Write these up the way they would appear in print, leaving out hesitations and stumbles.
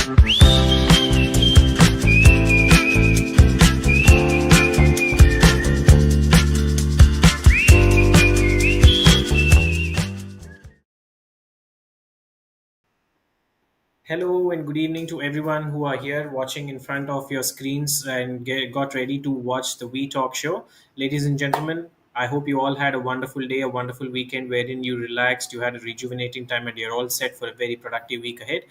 Hello and good evening to everyone who are here watching in front of your screens and got ready to watch the WeTalk show. Ladies and gentlemen, I hope you all had a wonderful day, a wonderful weekend wherein you relaxed, you had a rejuvenating time, and you're all set for a very productive week ahead.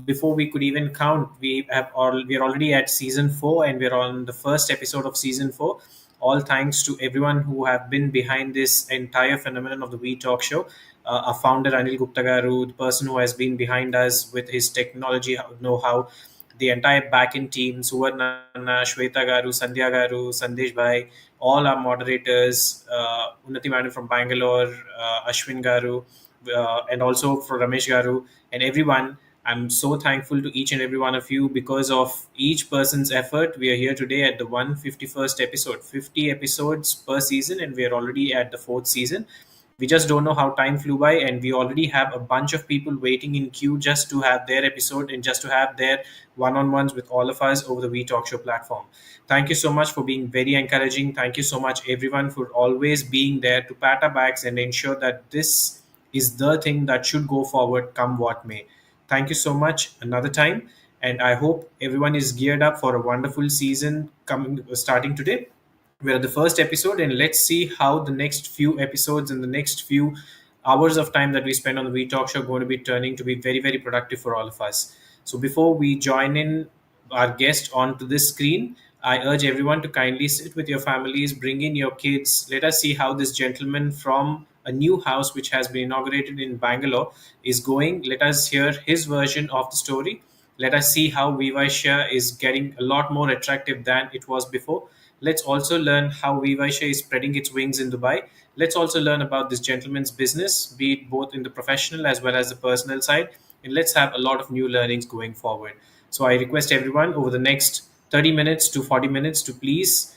Before we could even count, we are already at season 4 and we're on the first episode of season 4. All thanks to everyone who have been behind this entire phenomenon of the We Talk show. Our founder Anil Gupta Garu, the person who has been behind us with his technology know-how, the entire back-end team, Suvarnana, Shweta Garu, Sandhya Garu, Sandesh Bhai, all our moderators, Unnati Madam from Bangalore, Ashwin Garu, and also for Ramesh Garu, and everyone. I'm so thankful to each and every one of you because of each person's effort. We are here today at the 151st episode, 50 episodes per season, and we are already at the fourth season. We just don't know how time flew by, and we already have a bunch of people waiting in queue just to have their episode and just to have their one-on-ones with all of us over the We Talk Show platform. Thank you so much for being very encouraging. Thank you so much, everyone, for always being there to pat our backs and ensure that this is the thing that should go forward, come what may. Thank you so much another time, and I hope everyone is geared up for a wonderful season coming starting today. We're at the first episode, and let's see how the next few episodes and the next few hours of time that we spend on the We Talk show are going to be turning to be very, very productive for all of us. So before we join in our guest onto this screen, I urge everyone to kindly sit with your families, bring in your kids. Let us see how this gentleman from a new house which has been inaugurated in Bangalore is going. Let us hear his version of the story. Let us see how WeVysya is getting a lot more attractive than it was before. Let's also learn how WeVysya is spreading its wings in Dubai. Let's also learn about this gentleman's business, be it both in the professional as well as the personal side. And let's have a lot of new learnings going forward. So I request everyone over the next 30 minutes to 40 minutes to please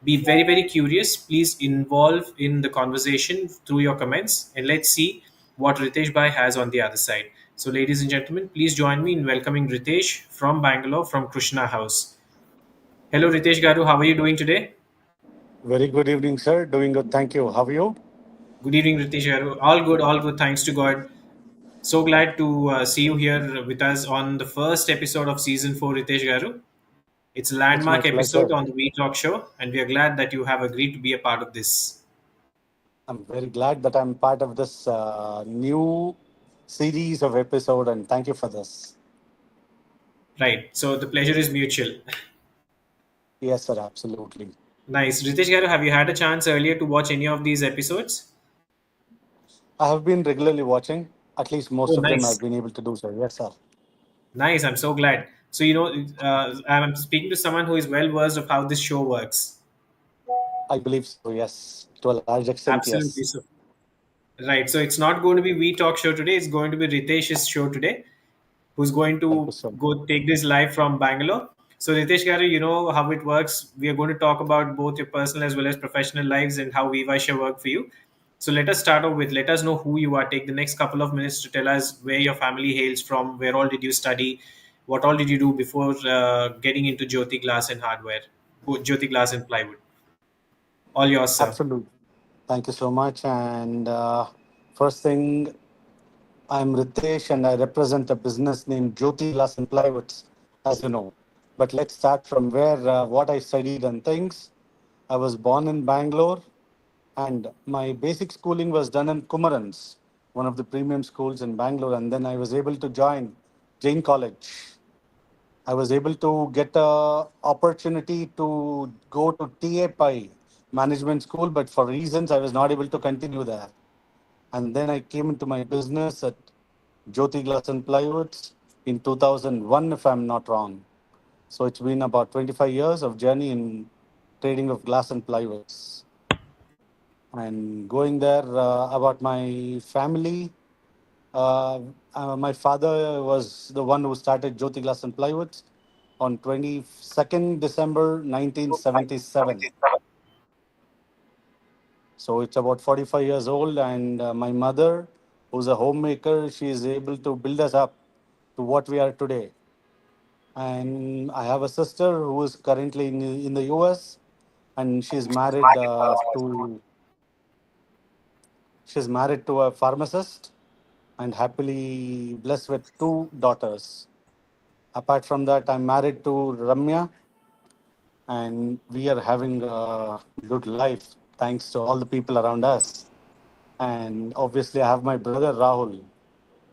be very, very curious. Please involve in the conversation through your comments, and let's see what Ritesh Bhai has on the other side. So, ladies and gentlemen, please join me in welcoming Ritesh from Bangalore from Koushika House. Hello, Ritesh Garu. How are you doing today? Very good evening, sir. Doing good. Thank you. How are you? Good evening, Ritesh Garu. All good, all good. Thanks to God. So glad to see you here with us on the first episode of season 4, Ritesh Garu. It's a It's my landmark episode pleasure. on the We Talk show, and we are glad that you have agreed to be a part of this. I'm very glad that I'm part of this new series of episode, and thank you for this. Right. So the pleasure is mutual. Yes, sir. Absolutely. Nice. Ritesh Garu, have you had a chance earlier to watch any of these episodes? I have been regularly watching. At least Oh, most of them nice. I've been able to do so. Yes, sir. Nice. I'm so glad. So, I'm speaking to someone who is well versed of how this show works. I believe so. Yes, to a large extent, Absolutely. yes. So, right. So, it's not going to be We Talk show today. It's going to be Ritesh's show today, who's going Thank you to so much. go take this live from Bangalore. So, Ritesh Garu, you know how it works. We are going to talk about both your personal as well as professional lives and how Vivasya work for you. So, let us start off with let us know who you are. Take the next couple of minutes to tell us where your family hails from, where all did you study, what all did you do before getting into Jyoti Glass and hardware, Jyoti Glass and plywood. All yours, sir. Absolutely. Thank you so much. And first thing, I'm Ritesh, and I represent a business named Jyoti Glass and Plywoods, as you know. But let's start from where what I studied and things. I was born in Bangalore, and my basic schooling was done in Kumarans, one of the premium schools in Bangalore. And then I was able to join Jain College. I was able to get a opportunity to go to TAPI management school, but for reasons I was not able to continue there. And then I came into my business at Jyoti Glass and Plywoods in 2001, if I'm not wrong. So it's been about 25 years of journey in trading of glass and plywoods. And going there about my family, my father was the one who started Jyoti Glass and Plywoods on 22nd December 1977. So it's about 45 years old. And my mother, who's a homemaker, she is able to build us up to what we are today. And I have a sister who is currently in the US, and she's married to a pharmacist and happily blessed with two daughters. Apart from that, I'm married to Ramya, and we are having a good life thanks to all the people around us. And obviously, I have my brother Rahul.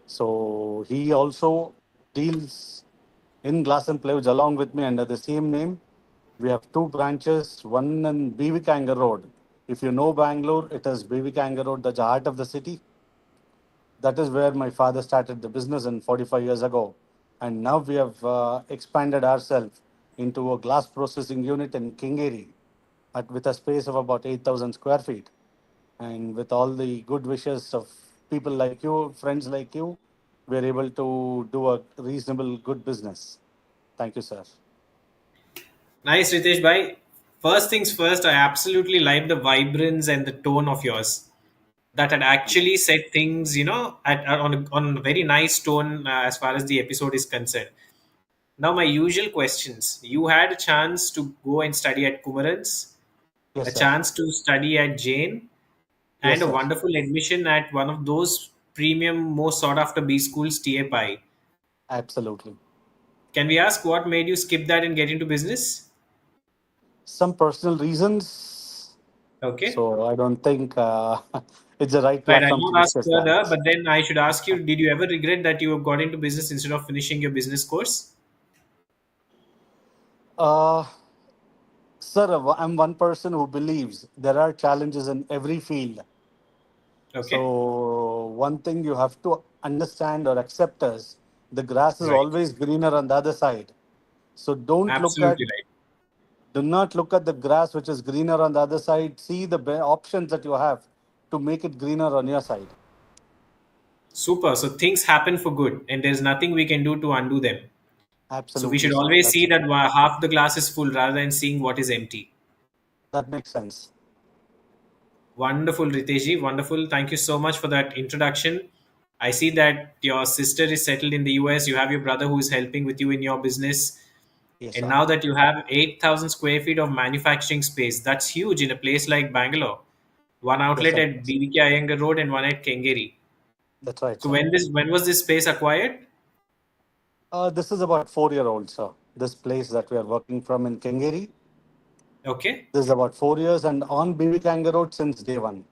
So he also deals in glass and plywood along with me under the same name. We have two branches, one in BV Kanga Road. If you know Bangalore, it is BV Kanga Road, the heart of the city. That is where my father started the business in 45 years ago. And now we have expanded ourselves into a glass processing unit in Kingeri with a space of about 8,000 square feet. And with all the good wishes of people like you, friends like you, we're able to do a reasonable, good business. Thank you, sir. Nice, Ritesh bhai. First things first, I absolutely like the vibrance and the tone of yours. That had actually said things, on a very nice tone as far as the episode is concerned. Now, my usual questions. You had a chance to go and study at Kumarans, a Yes, sir. chance to study at Jain, and Yes, a sir. wonderful admission at one of those premium, most sought after B schools, TAPI. Absolutely. Can we ask what made you skip that and get into business? Some personal reasons. Okay. So I don't think it's the right Right, I'll platform to not ask discuss that. further, but then I should ask you, did you ever regret that you got into business instead of finishing your business course? Uh, Sir, I'm one person who believes there are challenges in every field. Okay. So, one thing you have to understand or accept is the grass is Right. always greener on the other side. So, Absolutely right. do not look at the grass which is greener on the other side. See the options that you have to make it greener on your side. Super. So things happen for good, and there's nothing we can do to undo them. So we Absolutely, should sir. always see that half the glass is full rather than seeing what is empty. That makes sense. Wonderful, Riteshji. Wonderful. Thank you so much for that introduction. I see that your sister is settled in the US. You have your brother who is helping with you in your business. Yes, And sir. now that you have 8,000 square feet of manufacturing space, that's huge in a place like Bangalore. One Yes, outlet sir. at BVK Iyengar Road and one at Kengeri. That's right, So sir. when was this space acquired? This is about 4 year old, sir. This place that we are working from in Kengeri. Okay. This is about 4 years and on BB Kanga Road since day one.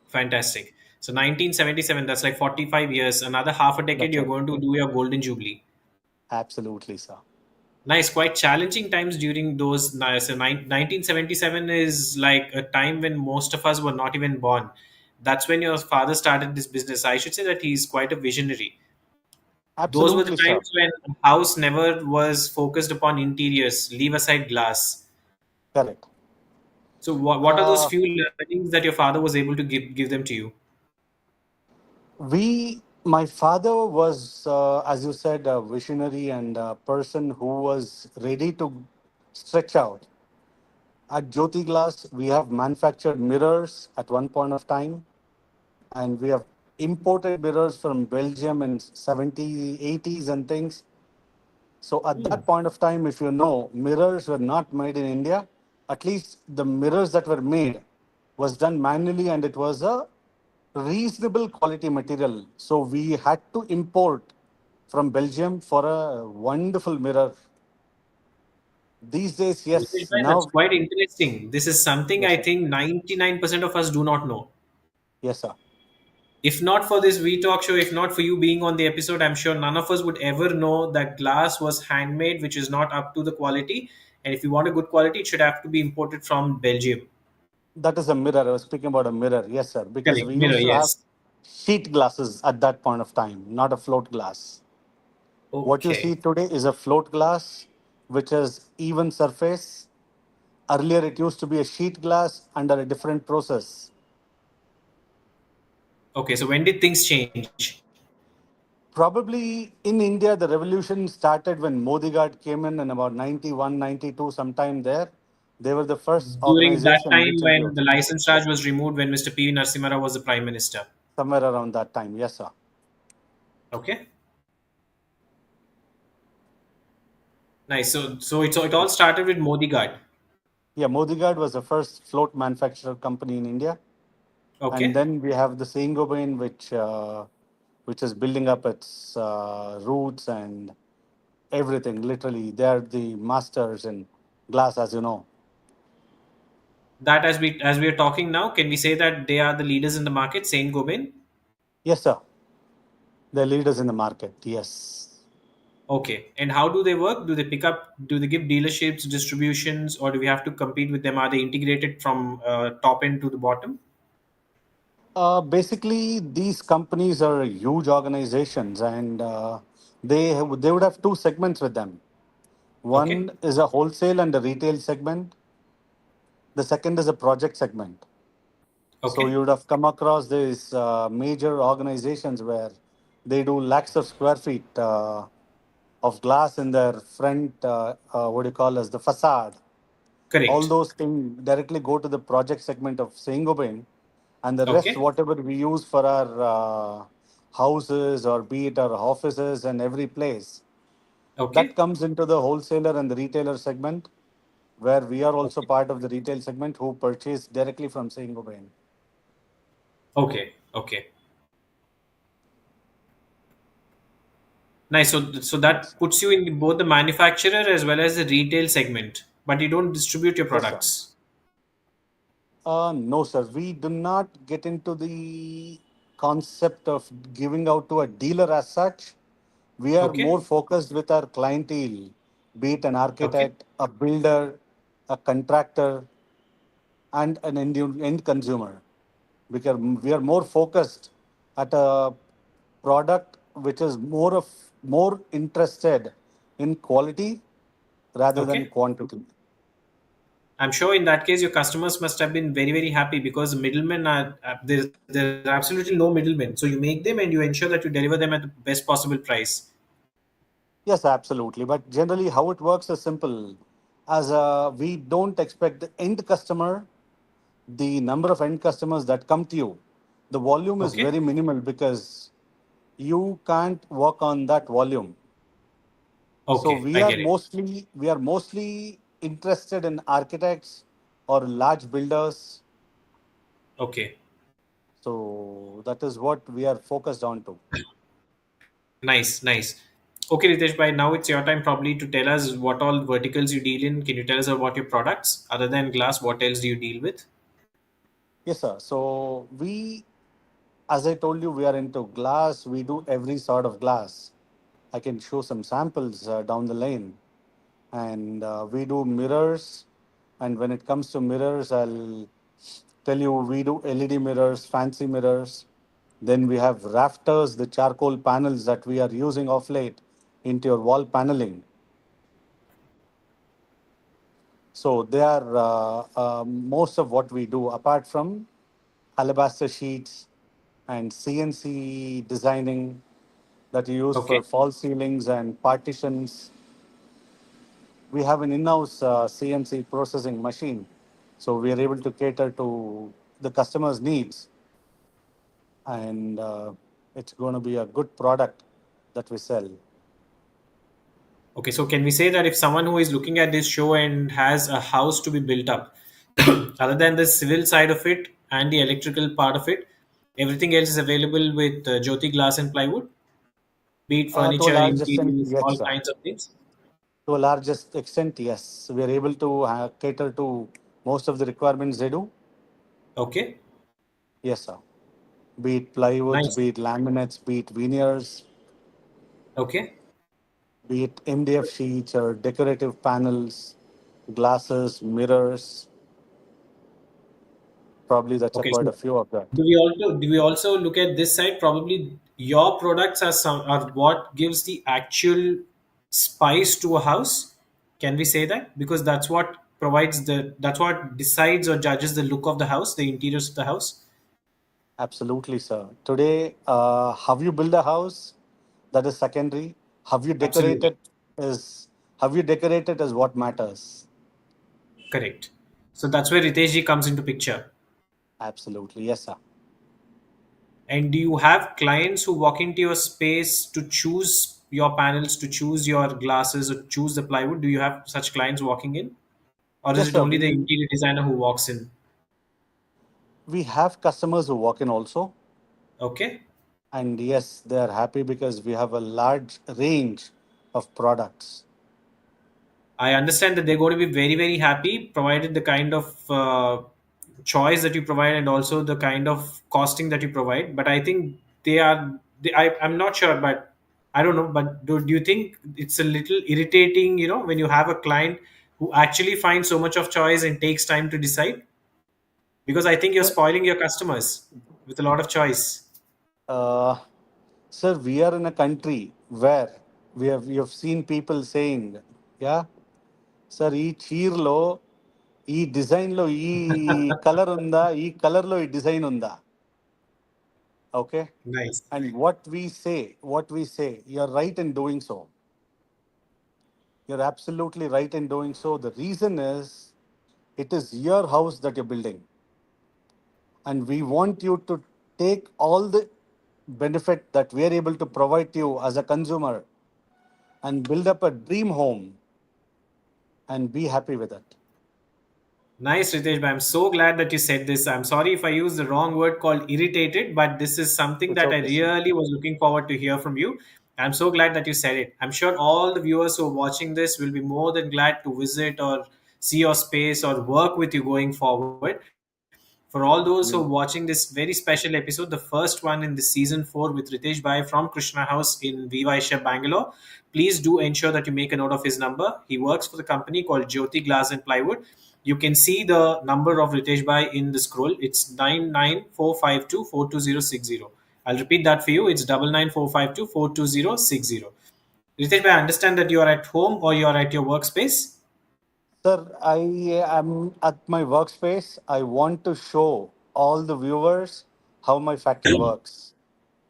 Fantastic. So 1977, that's like 45 years. Another half a decade, That's you're right. going to do your golden jubilee. Absolutely, sir. Nice, quite challenging times during those. So 1977 is like a time when most of us were not even born. That's when your father started this business. I should say that he's quite a visionary. Those were the Absolutely, sir. times when a house never was focused upon interiors, leave aside glass. Correct. So what are those Uh, few learnings that your father was able to give them to you? my father was, as you said, a visionary and a person who was ready to stretch out. At Jyoti Glass, we have manufactured mirrors at one point of time, and we have imported mirrors from Belgium in 70s, 80s, and things. So at Hmm. that point of time, if you know, mirrors were not made in India. At least the mirrors that were made was done manually, and it was a reasonable quality material. So we had to import from Belgium for a wonderful mirror. These days, Ritesh yes, bhai, that's now, quite interesting. This is something yes, I sir. think 99% of us do not know. Yes, sir. If not for this We Talk show, if not for you being on the episode, I'm sure none of us would ever know that glass was handmade, which is not up to the quality. And if you want a good quality, it should have to be imported from Belgium. That is a mirror. I was speaking about a mirror. Yes, sir. Because Correct. we Mirror, used to have yes. sheet glasses at that point of time, not a float glass. What you see Okay. today is a float glass, which is even surface. Earlier, it used to be a sheet glass under a different process. Okay. So when did things change? Probably in India, the revolution started when Modi Guard came in about 91, 92, sometime there. They were the first During that organization time which when introduced the license charge was removed, when Mr. P. Narasimha Rao was the prime minister. somewhere around that time. Yes, sir. Okay. Nice. So it all started with Modi Guard. Yeah, Modigad was the first float manufacturer company in India, and Okay. then we have the Saint-Gobain, which is building up its roots and everything. Literally, they are the masters in glass, as you know. That as we are talking now, can we say that they are the leaders in the market, Saint Gobain? Yes, sir. They're leaders in the market. Yes. Okay. And how do they work? Do they pick up? Do they give dealerships, distributions, or do we have to compete with them? Are they integrated from top end to the bottom? Basically, these companies are huge organizations, and they would have two segments with them. Okay. One is a wholesale and a retail segment. The second is a project segment. So you Okay. would have come across these major organizations where they do lakhs of square feet of glass in their front. What do you call as the facade? All Correct. those things directly go to the project segment of Saint-Gobain, and the rest, Okay. whatever we use for our houses or be it our offices and every place, that Okay. comes into the wholesaler and the retailer segment, where we are also Okay. part of the retail segment who purchase directly from Saint-Gobain. Okay. Okay. Nice. So Yes, that puts you in both the manufacturer as well as the retail segment, but you don't distribute your yes, sir. products. No, sir. We do not get into the concept of giving out to a dealer as such. We are more Okay. focused with our clientele, be it an Okay. architect, a builder, a contractor, and an end consumer. Because we are more focused at a product which is more interested in quality rather than Okay. quantity. I'm sure in that case your customers must have been very very happy because the middlemen are there's absolutely no middlemen. So you make them and you ensure that you deliver them at the best possible price. Yes, absolutely. But generally, how it works is simple. We don't expect the end customer, the number of end customers that come to you, the volume is Okay. very minimal because you can't work on that volume. So Okay. I get it. we are mostly interested in architects or large builders. Okay. So that is what we are focused on to. Nice. Nice. Okay, Ritesh, by now it's your time probably to tell us what all verticals you deal in. Can you tell us about your products? Other than glass, what else do you deal with? Yes, sir. So as I told you, we are into glass. We do every sort of glass. I can show some samples down the lane. And we do mirrors. And when it comes to mirrors, I'll tell you we do LED mirrors, fancy mirrors. Then we have rafters, the charcoal panels that we are using of late into your wall paneling. So they are most of what we do, apart from alabaster sheets and CNC designing that you use Okay. for false ceilings and partitions. We have an in-house CNC processing machine, so we are able to cater to the customer's needs, and it's going to be a good product that we sell. Okay, so can we say that if someone who is looking at this show and has a house to be built up, other than the civil side of it and the electrical part of it, everything else is available with Jyoti Glass and Plywood, be it To a furniture, large extent, interiors, yes, all sir. kinds of things? To a largest extent, yes, we are able to cater to most of the requirements they do. Okay, Yes, sir. Be it plywoods, nice. be it laminates, be it veneers, Okay, be it MDF sheets or decorative panels, glasses, mirrors. Probably that's okay. quite So a few of that. do we also look at this side? Probably your products are what gives the actual spice to a house. Can we say that? Because that's what decides or judges the look of the house, the interiors of the house. Absolutely, sir. Today, how you build a house, that is secondary. How you decorate Absolutely it is how you decorate it is what matters. correct. So that's where Ritesh comes into picture. Absolutely, yes, sir. And do you have clients who walk into your space to choose your panels to choose your glasses or choose the plywood? Do you have such clients walking in, or is Yes, it sir. only the interior designer who walks in? We have customers who walk in also, Okay. and yes, they are happy because we have a large range of products. I understand that they're going to be very, very happy, provided the kind of choice that you provide and also the kind of costing that you provide. But I think they are, I'm not sure, but I don't know. But do you think it's a little irritating, when you have a client who actually finds so much of choice and takes time to decide? Because I think you're Sir, spoiling your customers with a lot of choice. uh, sir, we are in a country where we have seen people saying, yeah, sir, ఈ చీరలో ఈ డిజైన్లో ఈ colour ఉందా, ఈ కలర్లో ఈ design ఉందా. Okay. Nice. And what we say, you're right in doing so. You're absolutely right in doing so. The reason is it is your house that you're building. And we want you to take all the benefit that we are able to provide to you as a consumer and build up a dream home and be happy with it. Nice, Ritesh. Bhai. I'm so glad that you said this. I'm sorry if I used the wrong word called irritated, but this is something It's that I okay, sir. really was looking forward to hear from you. I'm so glad that you said it. I'm sure all the viewers who are watching this will be more than glad to visit or see your space or work with you going forward. For all those who are Mm. watching this very special episode, the first one in the season 4 with Ritesh Bhai from Krishna House in WeVysya, Bangalore, please do ensure that you make a note of his number. He works for the company called Jyoti Glass and Plywood. You can see the number of Ritesh Bhai in the scroll. It's 99452 I'll repeat that for you. It's 99452 Ritesh Bhai, I understand that you are at home or you are at your workspace. Sir, I am at my workspace. I want to show all the viewers how my factory works.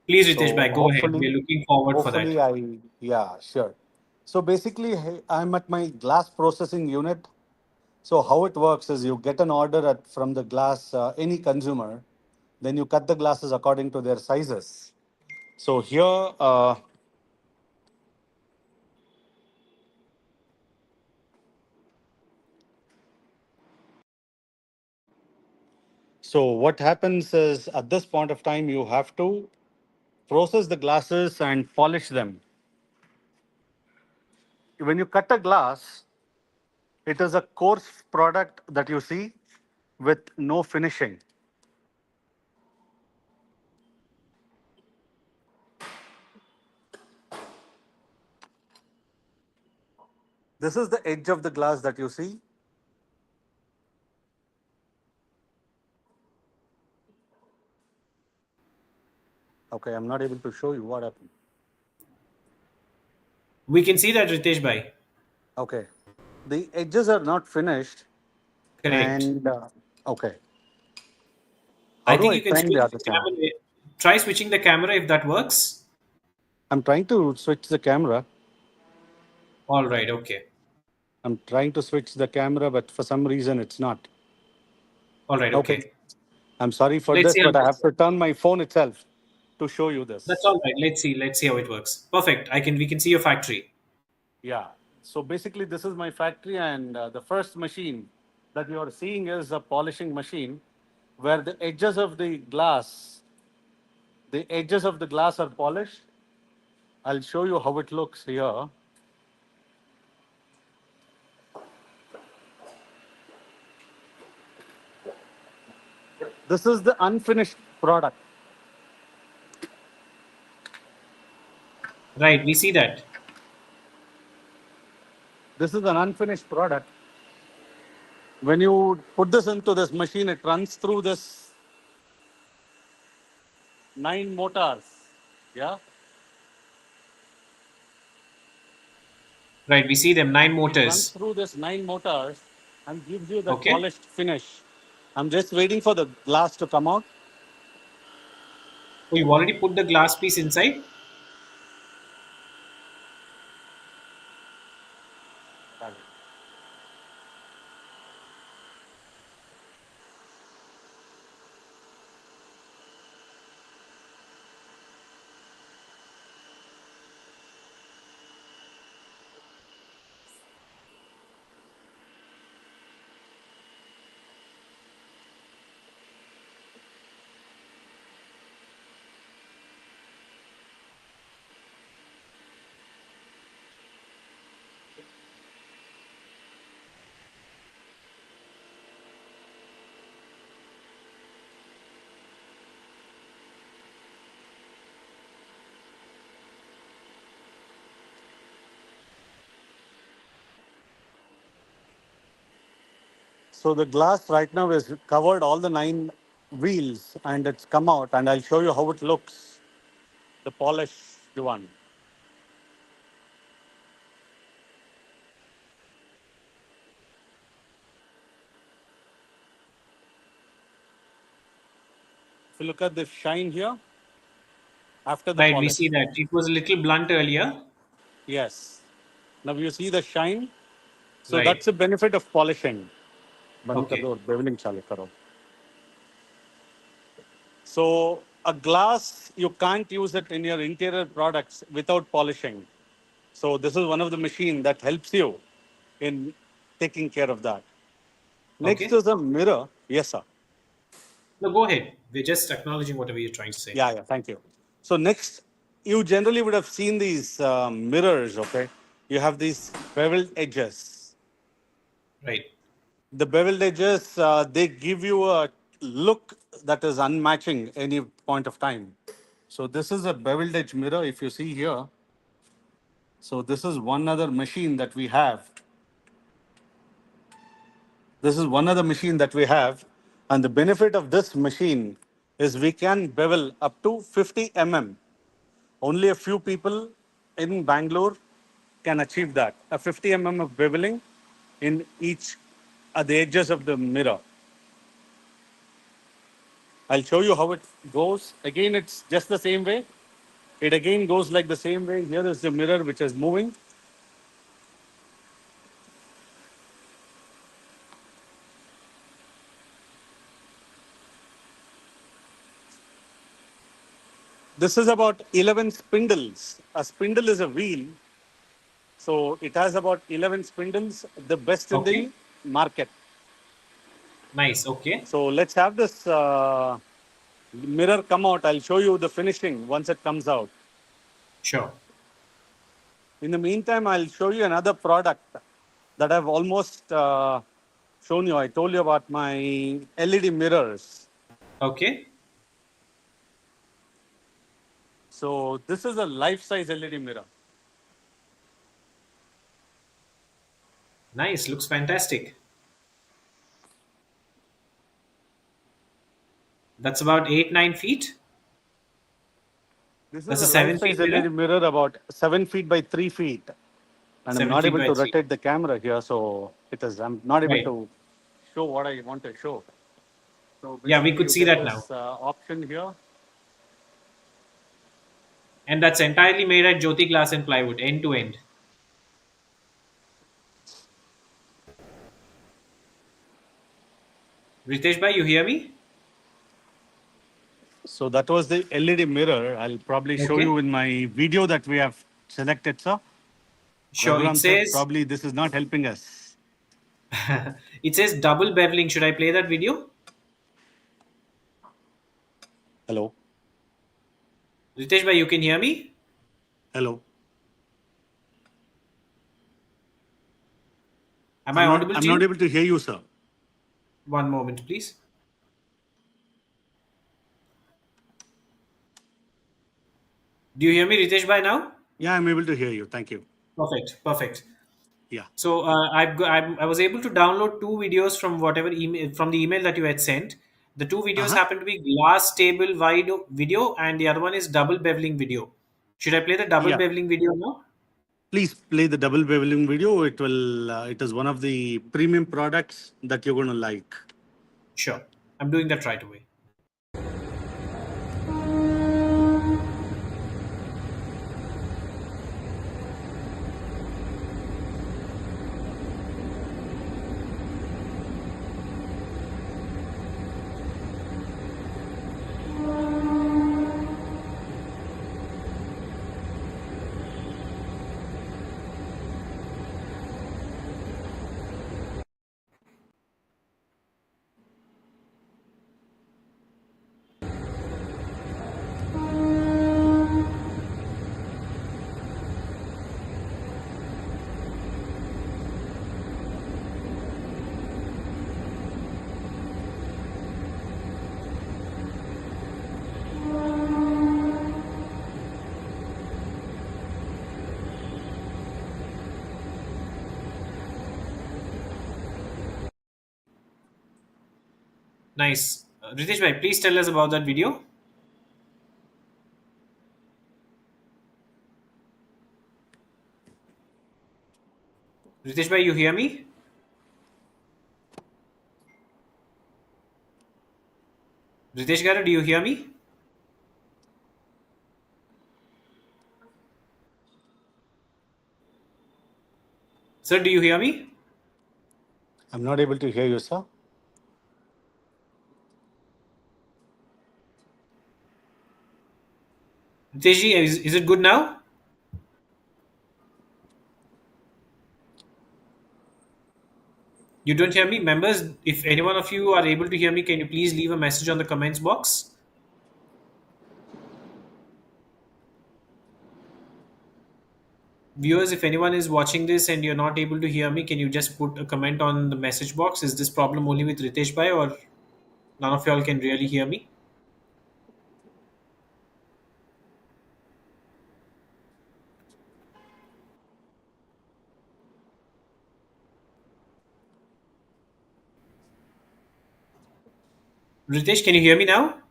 Please, Ritesh So Bhai, go ahead. hopefully, We're looking forward for that. hopefully yeah, sure. So basically, hey, I'm at my glass processing unit. So how it works is you get an order from the glass, any consumer, then you cut the glasses according to their sizes. So here, so what happens is at this point of time, you have to process the glasses and polish them. When you cut a glass, it is a coarse product that you see with no finishing. This is the edge of the glass that you see. Okay, I'm not able to show you what happened. We can see that, Ritesh Bhai. Okay, the edges are not finished, Correct. and okay, how I do think I you can turn the switch other the camera? camera. Try switching the camera if that works. I'm trying to switch the camera. All right. Okay. I'm trying to switch the camera, but for some reason it's not. All right. Okay, Okay. I'm sorry for Let's this, see how but it I have works. to turn my phone itself to show you That's this. all right. Let's see. Let's see how it works. Perfect. I can. We can see your factory. Yeah. So basically, this is my factory, and the first machine that you are seeing is a polishing machine, where the edges of the glass are polished. I'll show you how it looks here. This is the unfinished product. Right. We see that. This is an unfinished product. When you put this into this machine, it runs through this 9 motors. Yeah. Right. We see them. Nine It runs motors. through this 9 motors and gives you that Okay. polished finish. I'm just waiting for the glass to come out. So you've already put the glass piece inside. So the glass right now is covered all the nine wheels and it's come out and I'll show you how it looks. The polished one. If you look at the shine here after the Right, we polish. see that. It was a little blunt earlier. Yes. Now you see the shine. So Right. that's the benefit of polishing. बंद कर Okay. दो और beveling चालू करो. So a glass, you can't use it in your interior products without polishing. So this is one of the machine that helps you in taking care of that. Next Okay. is a mirror. Yes, sir. No, go ahead. We're just acknowledging whatever you're trying to say. Yeah, yeah. Thank you. So next, you generally would have seen these mirrors. Okay, you have these beveled edges. Right. The beveled edges, they give you a look that is unmatching any point of time. So this is a beveled edge mirror. If you see here, so this is one other machine that we have. This is one other machine that we have, and the benefit of this machine is we can bevel up to 50 mm. Only a few people in Bangalore can achieve that. A 50 mm of beveling in each at the edges of the mirror. I'll show you how it goes. Again, it's just the same way. It again goes like the same way. Here is the mirror which is moving. This is about 11 spindles. A spindle is a wheel. So it has about 11 spindles, the best in the Okay. market. Nice. Okay. So let's have this mirror come out. I'll show you the finishing once it comes out. Sure. In the meantime, I'll show you another product that I've almost shown you. I told you about my LED mirrors. Okay. So this is a life-size LED mirror. Nice. Looks fantastic. That's about 8, 9 feet. This is That's a a 7 feet life-size mirror. LED mirror about 7 feet by 3 feet. And I'm Seven not feet able by to three. rotate the camera here, so I'm not able Right. to show what I want to show. So Yeah, we basically, could you see get that now. this option here. And that's entirely made at Jyoti Glass and Plywood, end to end. Ritesh bhai, you hear me? So that was the LED mirror. I'll probably show you Okay. in my video that we have selected, sir. Sure. It Raghuram sir, says probably this is not helping us. it says double beveling. Should I play that video? Hello, Ritesh bhai, you can hear me? hello. Am I audible I'm to not you? able to hear you, sir. One moment, please. Do you hear me, Ritesh bhai, now? Yeah, I'm able to hear you. Thank you. Perfect. Perfect. Yeah. So I was able to download two videos from whatever email from the email that you had sent. The two Uh videos huh. happen to be glass table wide video, and the other one is double beveling video. Should I play the double Yeah. beveling video now? Please play the double beveling video. It will. It is one of the premium products that you're going to like. Sure. I'm doing that right away. Nice. Ritesh bhai, please tell us about that video. Ritesh bhai, you hear me? Ritesh garu, do you hear me? Sir, do you hear me? I'm not able to hear you, sir. Ritesh ji, is it good now? You don't hear me? Members, if any one of you are able to hear me, can you please leave a message on the comments box? Viewers, if anyone is watching this and you're not able to hear me, can you just put a comment on the message box? Is this problem only with Ritesh bhai, or none of y'all can really hear me? Ritesh, can you hear me now?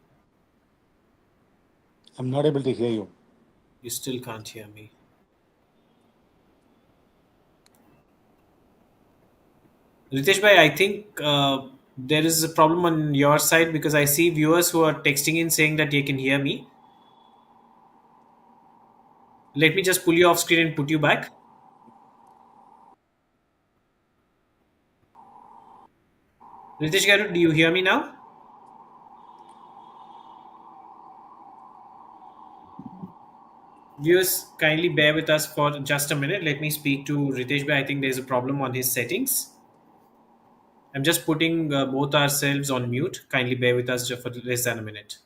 I'm not able to hear you. You still can't hear me. Ritesh bhai, I think there is a problem on your side because I see viewers who are texting in saying that they can hear me. Let me just pull you off screen and put you back. Ritesh garu, do you hear me now? Viewers, kindly bear with us for just a minute. Let me speak to Ritesh bhai. I think there's a problem on his settings. I'm just putting both ourselves on mute. Kindly bear with us just for less than a minute.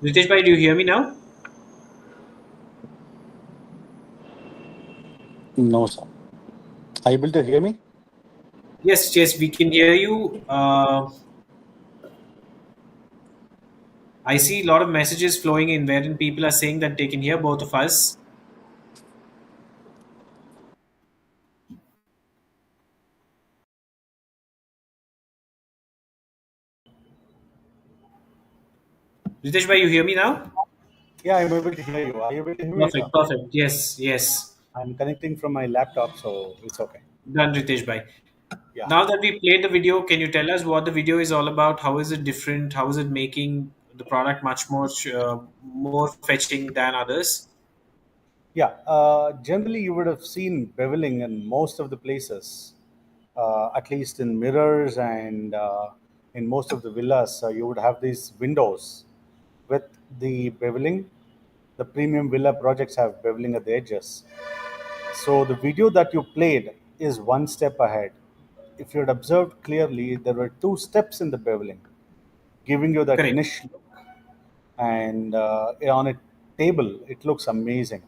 Ritesh bhai, do you hear me now? No, sir. Are you able to hear me? Yes, yes, we can hear you. I see a lot of messages flowing in wherein people are saying that they can hear both of us. Ritesh bhai, you hear me now? Yeah, I'm able to hear you. Are you able to hear me, sir? Perfect, perfect. Yes, yes. I'm connecting from my laptop, so it's okay. Done, Ritesh bhai. Yeah. Now that we played the video, can you tell us what the video is all about? How is it different? How is it making the product much more fetching than others? Yeah, generally you would have seen beveling in most of the places, at least in mirrors and in most of the villas. You would have these windows with the beveling. The premium villa projects have beveling at the edges. So the video that you played is one step ahead. If you had observed clearly, there were two steps in the beveling, giving you that Correct. niche look. And on a table, it looks amazing.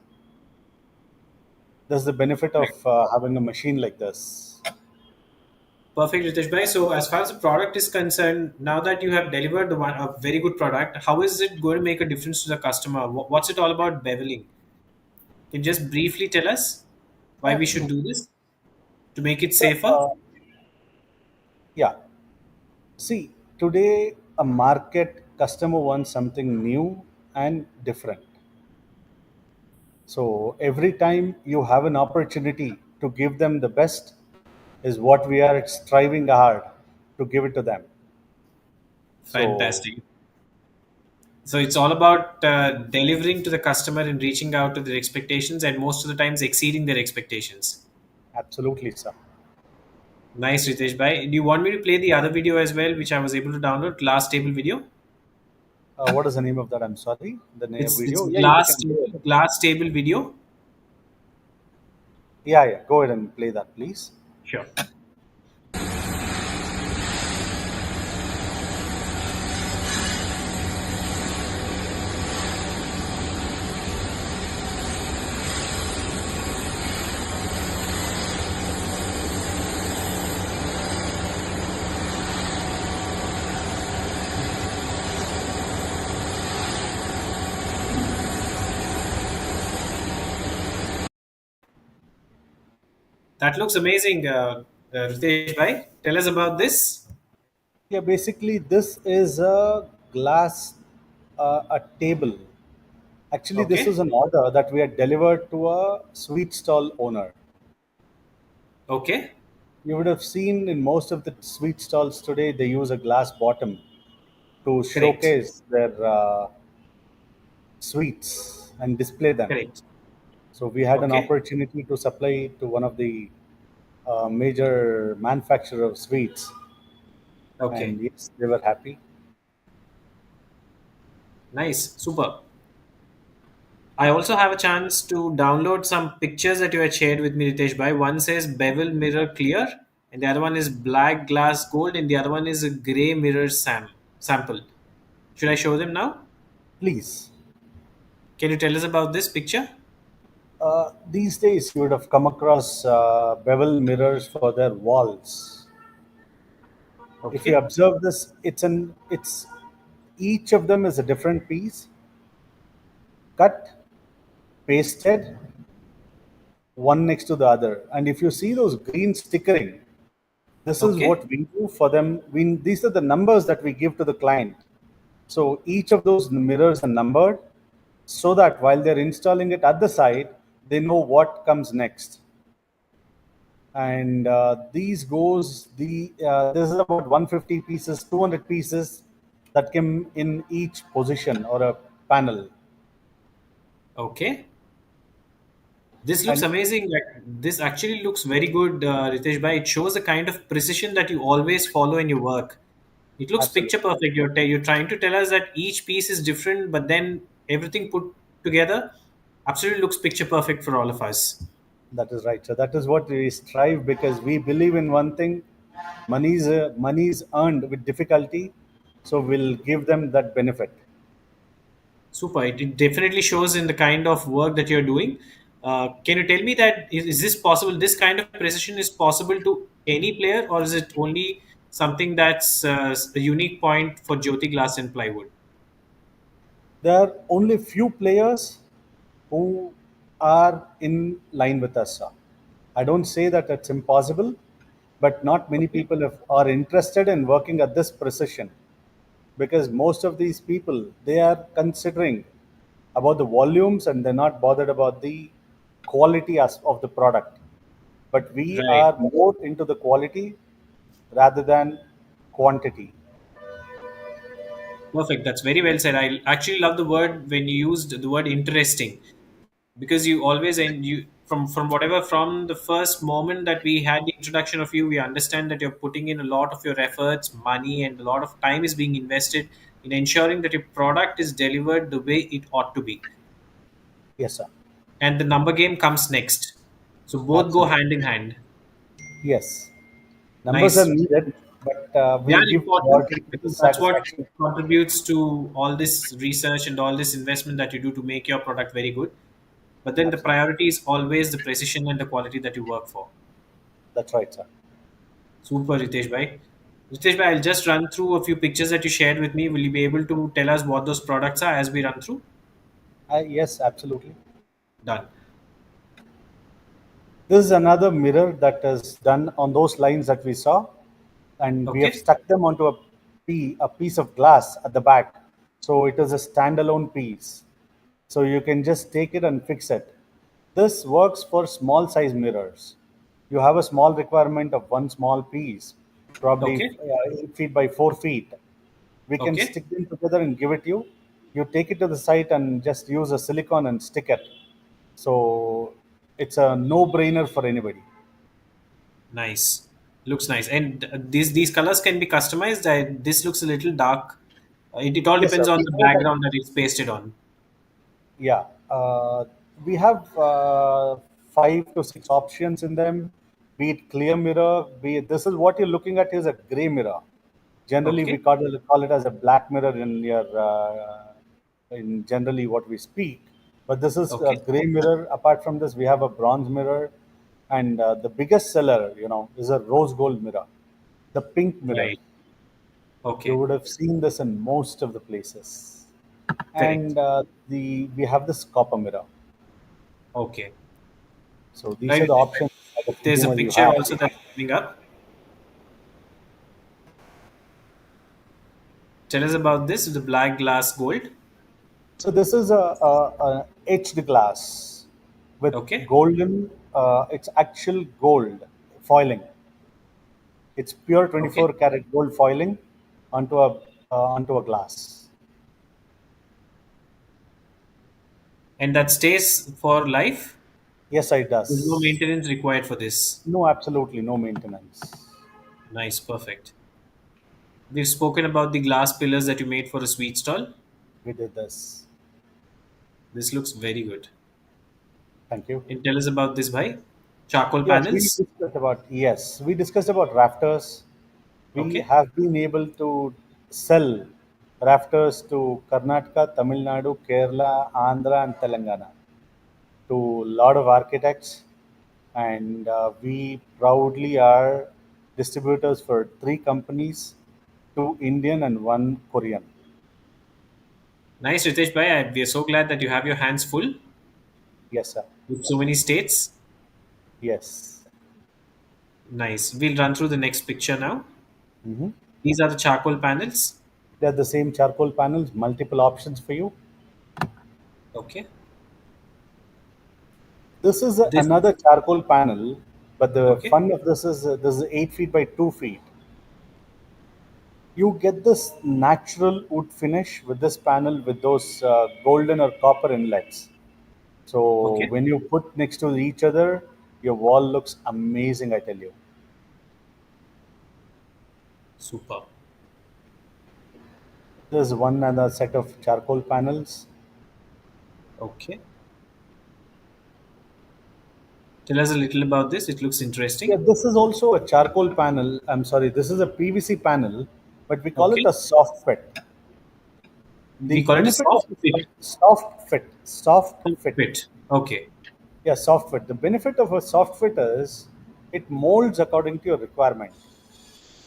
That's the benefit of Correct. having a machine like this. Perfect, Ritesh bhai. So, as far as the product is concerned, now that you have delivered a very good product, how is it going to make a difference to the customer? What's it all about beveling? Can you just briefly tell us why we should do this to make it So, safer? yeah, see, today a market customer wants something new and different. So, every time you have an opportunity to give them the best, is what we are striving hard to give it to them. So, Fantastic. So it's all about delivering to the customer and reaching out to their expectations, and most of the times exceeding their expectations. absolutely, sir. Nice, Ritesh bhai. Do you want me to play the other video as well, which I was able to download? Glass table video. What is the name of that? I'm sorry. The It's video. Yeah, you glass can play it. glass table video. Yeah, yeah. Go ahead and play that, please. Sure. That looks amazing, Ritesh bhai. Tell us about this. Yeah, basically, this is a glass, a table. Actually, this is Okay. an order that we had delivered to a sweet stall owner. Okay. You would have seen in most of the sweet stalls today, they use a glass bottom to Correct. showcase their sweets and display them. Correct. So we had an Okay. opportunity to supply to one of the major manufacturer of sweets, and Okay. yes, they were happy. Nice. Super. I also have a chance to download some pictures that you had shared with me, Ritesh bhai. One says bevel mirror clear, and the other one is black glass gold, and the other one is a gray mirror sample. Should I show them now? Please. Can you tell us about this picture? These days, you would have come across bevel mirrors for their walls. If you Okay. observe this, it's each of them is a different piece, cut, pasted, one next to the other. And if you see those green stickering, this is Okay. what we do for them. These are the numbers that we give to the client. So each of those mirrors are numbered so that while they're installing it at the site, they know what comes next. And this is about 150 pieces, 200 pieces that come in each position or a panel. Okay. This looks And amazing. Like this actually looks very good, Ritesh bhai. It shows the kind of precision that you always follow in your work. It looks picture absolutely, perfect. You're trying to tell us that each piece is different, but then everything put together absolutely looks picture perfect for all of us. that is right. So that is what we strive, because we believe in one thing: money is earned with difficulty, so we'll give them that benefit. Super. It definitely shows in the kind of work that you're doing. Can you tell me that is this possible? This kind of precision is possible to any player, or is it only something that's a unique point for Jyoti Glass and Plywood? There are only few players who are in line with us, sir. I don't say that it's impossible, but not many Okay. people are interested in working at this precision, because most of these people, they are considering about the volumes and they're not bothered about the quality of the product. But we Right. are more into the quality rather than quantity. Perfect. That's very well said. I actually love the word when you used the word interesting, because you always and you from whatever from the first moment that we had the introduction of you, we understand that you're putting in a lot of your efforts, money, and a lot of time is being invested in ensuring that your product is delivered the way it ought to be, Yes, sir. and the number game comes next. So both go Absolutely. hand in hand. Yes. Numbers are Nice. needed, but They we'll are give important priority to the because that's what satisfaction. contributes to all this research and all this investment that you do to make your product very good. But then the Absolutely. priority is always the precision and the quality that you work for. That's right, sir. Super, Ritesh bhai. Ritesh bhai, I'll just run through a few pictures that you shared with me. Will you be able to tell us what those products are as we run through? Yes, absolutely. Done. This is another mirror that is done on those lines that we saw, and we have Okay. stuck them onto a piece of glass at the back. So it is a standalone piece. So you can just take it and fix it. This works for small size mirrors. You have a small requirement of one small piece, probably Okay. 8 feet by 4 feet. We can Okay. stick them together and give it you. You take it to the site and just use a silicone and stick it. So it's a no brainer for anybody. Nice. Looks nice. And these colors can be customized. This looks a little dark. It all Yes, sir. depends on We the know that. background that it's pasted on. Yeah, we have 5 to 6 options in them. Be it clear mirror, be it this is what you're looking at is a gray mirror. Generally, we Okay. call it as a black mirror in your in generally what we speak. But this is a Okay. gray mirror. Apart from this, we have a bronze mirror, and the biggest seller, is a rose gold mirror, the pink mirror. Right. You Okay. would have seen this in most of the places. Correct. And the we have this copper mirror. Okay. So these are Right. the options as a There's a consumer you picture have. also that's coming up. Tell us about this, the black glass gold. So this is a etched glass with Okay. golden. It's actual gold foiling. It's pure Okay. 24 karat gold foiling onto a glass. And that stays for life. Yes, it There's no does. maintenance required for this. No, absolutely no maintenance. Nice. Perfect. We've spoken about the glass pillars that you made for a sweet stall. We did this. This looks very good. Thank you. And tell us about this, bhai. Charcoal Yes, panels. we discussed about rafters. We Okay. have been able to sell rafters to Karnataka, Tamil Nadu, Kerala, Andhra, and Telangana to a lot of architects, and we proudly are distributors for 3 companies, 2 Indian and 1 Korean. Nice, Ritesh bhai. We are so glad that you have your hands full Yes, sir. with so many states. Yes. Nice. We'll run through the next picture now. Hmm. These are the charcoal panels. They're the same charcoal panels, multiple options for you. Okay. This is This. another charcoal panel, but the Okay. fun of this is 8 feet by 2 feet. You get this natural wood finish with this panel with those golden or copper inlets. So Okay. when you put next to each other, your wall looks amazing. I tell you. Super. There's one other set of charcoal panels. Okay. Tell us a little about this. It looks Yeah, interesting. this is also a charcoal panel. I'm sorry, this is a PVC panel, but we call it Okay. a soft fit. The We call it a benefit of soft fit. soft Soft fit. fit. Okay. Yeah, soft fit. The benefit of a soft fit is it molds according to your requirement.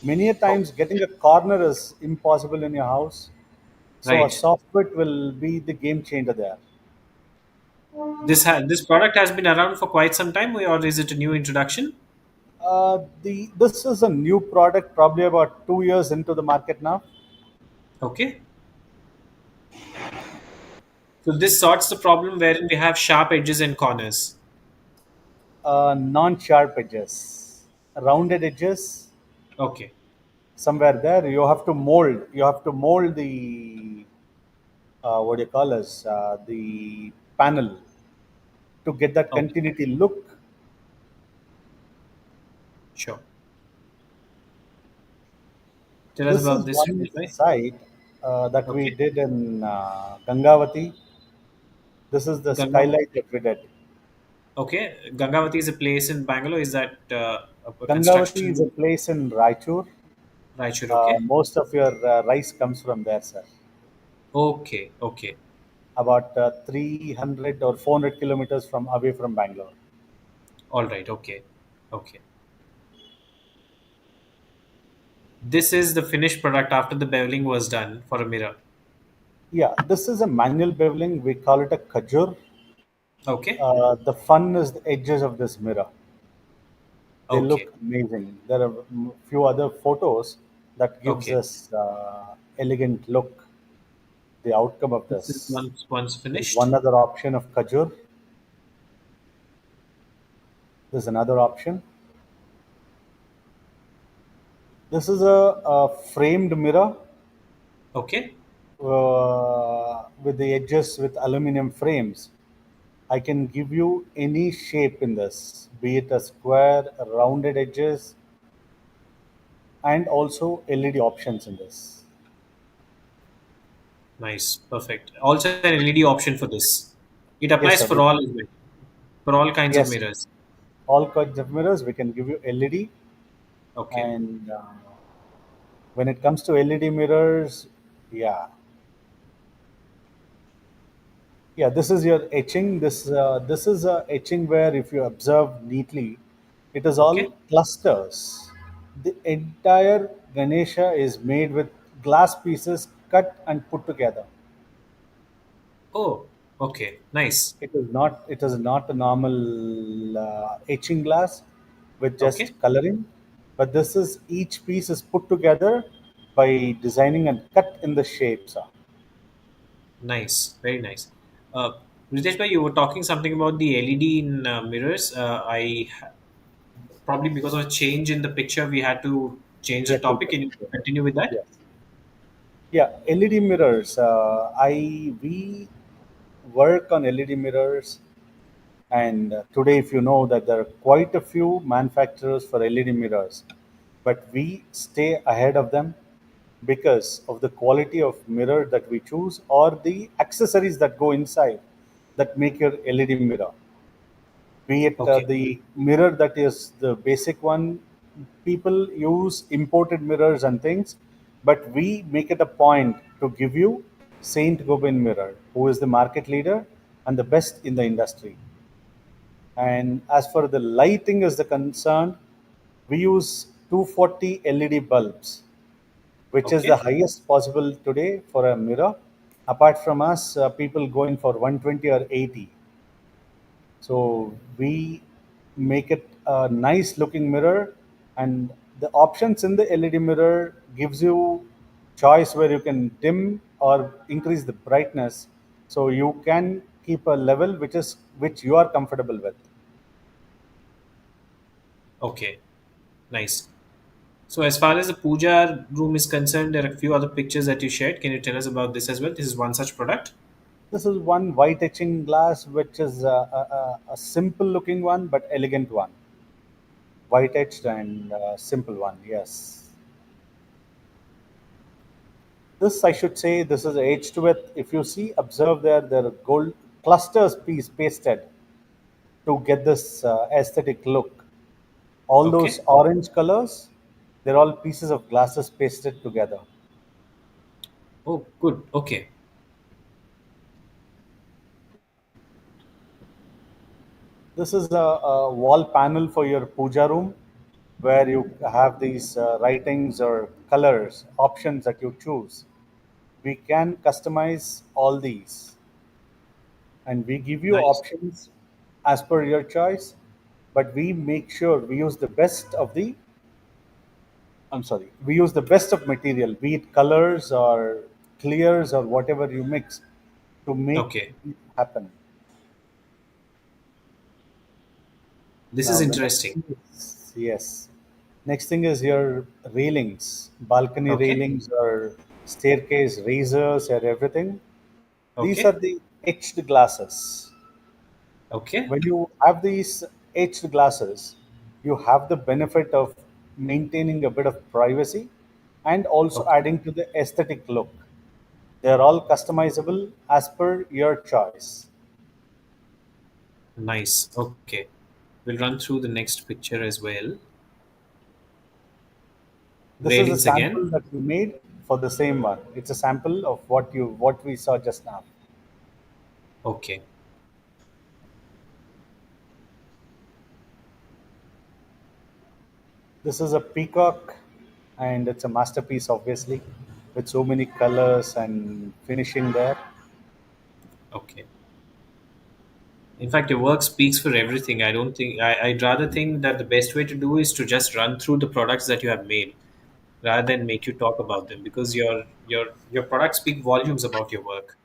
Many a Oh, times, getting a corner is impossible in your house, so a right. soft fit will be the game changer there. This product has been around for quite some time, or is it a new introduction? The This is a new product, probably about 2 years into the market now. Okay. So this sorts the problem wherein we have sharp edges and corners. Non-sharp edges, rounded edges, Okay. somewhere there. You have to mold the what do you call us the panel to get that Okay. continuity look. Sure. Tell us This about is this, one Ritesh bhai. site that we Okay. did in Gangavati. This is the Gangavati. skylight that we did. Okay. Gangavati is a place in Bangalore. Is that a Gangavati is a construction? place in Raichur. Raichur. Okay. Most of your rice comes from there, sir. Okay. Okay. About 300 or 400 kilometers from away from Bangalore. All right. Okay. Okay. This is the finished product after the beveling was done for a mirror. Yeah, this is a manual beveling. We call it a kajur. Okay. The fun is the edges of this mirror. They Okay. look amazing. There are few other photos that gives Okay. us elegant look. The outcome of This is this. once There's finished. one other option of kajur. There's another option. This is a framed mirror Okay. with the edges with aluminum frames. I can give you any shape in this, be it a square, rounded edges, and also LED options in this. Nice. Perfect. Also an LED option for this. It Yes, applies sir. for all as well, for all kinds of Yes, mirrors. all kinds of mirrors. We can give you LED, Okay. and when it comes to LED mirrors, yeah, yeah. This is your etching. This is a etching where, if you observe neatly, it is all Okay. clusters. The entire Ganesha is made with glass pieces cut and put together. Oh, okay. Nice. It is not. It is not a normal etching glass with just Okay. coloring, but this is each piece is put together by designing and cut in the shapes. Nice. Very nice. Uh, Ritesh bhai, you were talking something about the LED in mirrors. Probably because of a change in the picture, we had to change the Yet to topic. get Can you there. continue with that? Yes. Yeah, LED mirrors. I we work on LED mirrors, and today, if you know that there are quite a few manufacturers for LED mirrors, but we stay ahead of them because of the quality of mirror that we choose or the accessories that go inside that make your LED mirror. Be it Okay. the mirror that is the basic one, people use imported mirrors and things, but we make it a point to give you Saint Gobain mirror, who is the market leader and the best in the industry. And as for the lighting is the concern, we use 240 LED bulbs, which is the Okay. highest possible today for a mirror. Apart from us, people going for 120 or 80. So we make it a nice looking mirror, and the options in the LED mirror gives you choice where you can dim or increase the brightness, so you can keep a level which you are comfortable with. Okay. Nice. So, as far as the puja room is concerned, there are a few other pictures that you shared. Can you tell us about this as well? This is one such product. This is one white etching glass, which is a simple looking one but elegant one. White etched and simple one, yes. This, I should say, this is etched with, if you see, observe there are gold clusters piece pasted to get this aesthetic look. All those Okay. orange colors, they're all pieces of glasses pasted together. Oh, good. Okay. This is a wall panel for your puja room where you have these writings or colors options that you choose. We can customize all these, and we give you Nice. options as per your choice, but we make sure we use the best of the I'm sorry, we use the best of material, be it colors or clears or whatever you mix to make Okay. it happen. This is Now the next interesting. thing is, yes, next thing is your railings, balcony Okay. railings or staircase raisers or everything. These are Okay. the etched glasses. Okay. When you have these etched glasses, you have the benefit of maintaining a bit of privacy and also Okay. adding to the aesthetic look. They're all customizable as per your choice. Nice. Okay. We'll run through the next picture as well. This is a Railings sample again. that we made for the same one. It's a sample of what we saw just now. Okay. This is a peacock, and it's a masterpiece, obviously, with so many colors and finishing there. Okay. In fact, your work speaks for everything. I don't think I'd rather think that the best way to do is to just run through the products that you have made rather than make you talk about them because your products speak volumes about your work.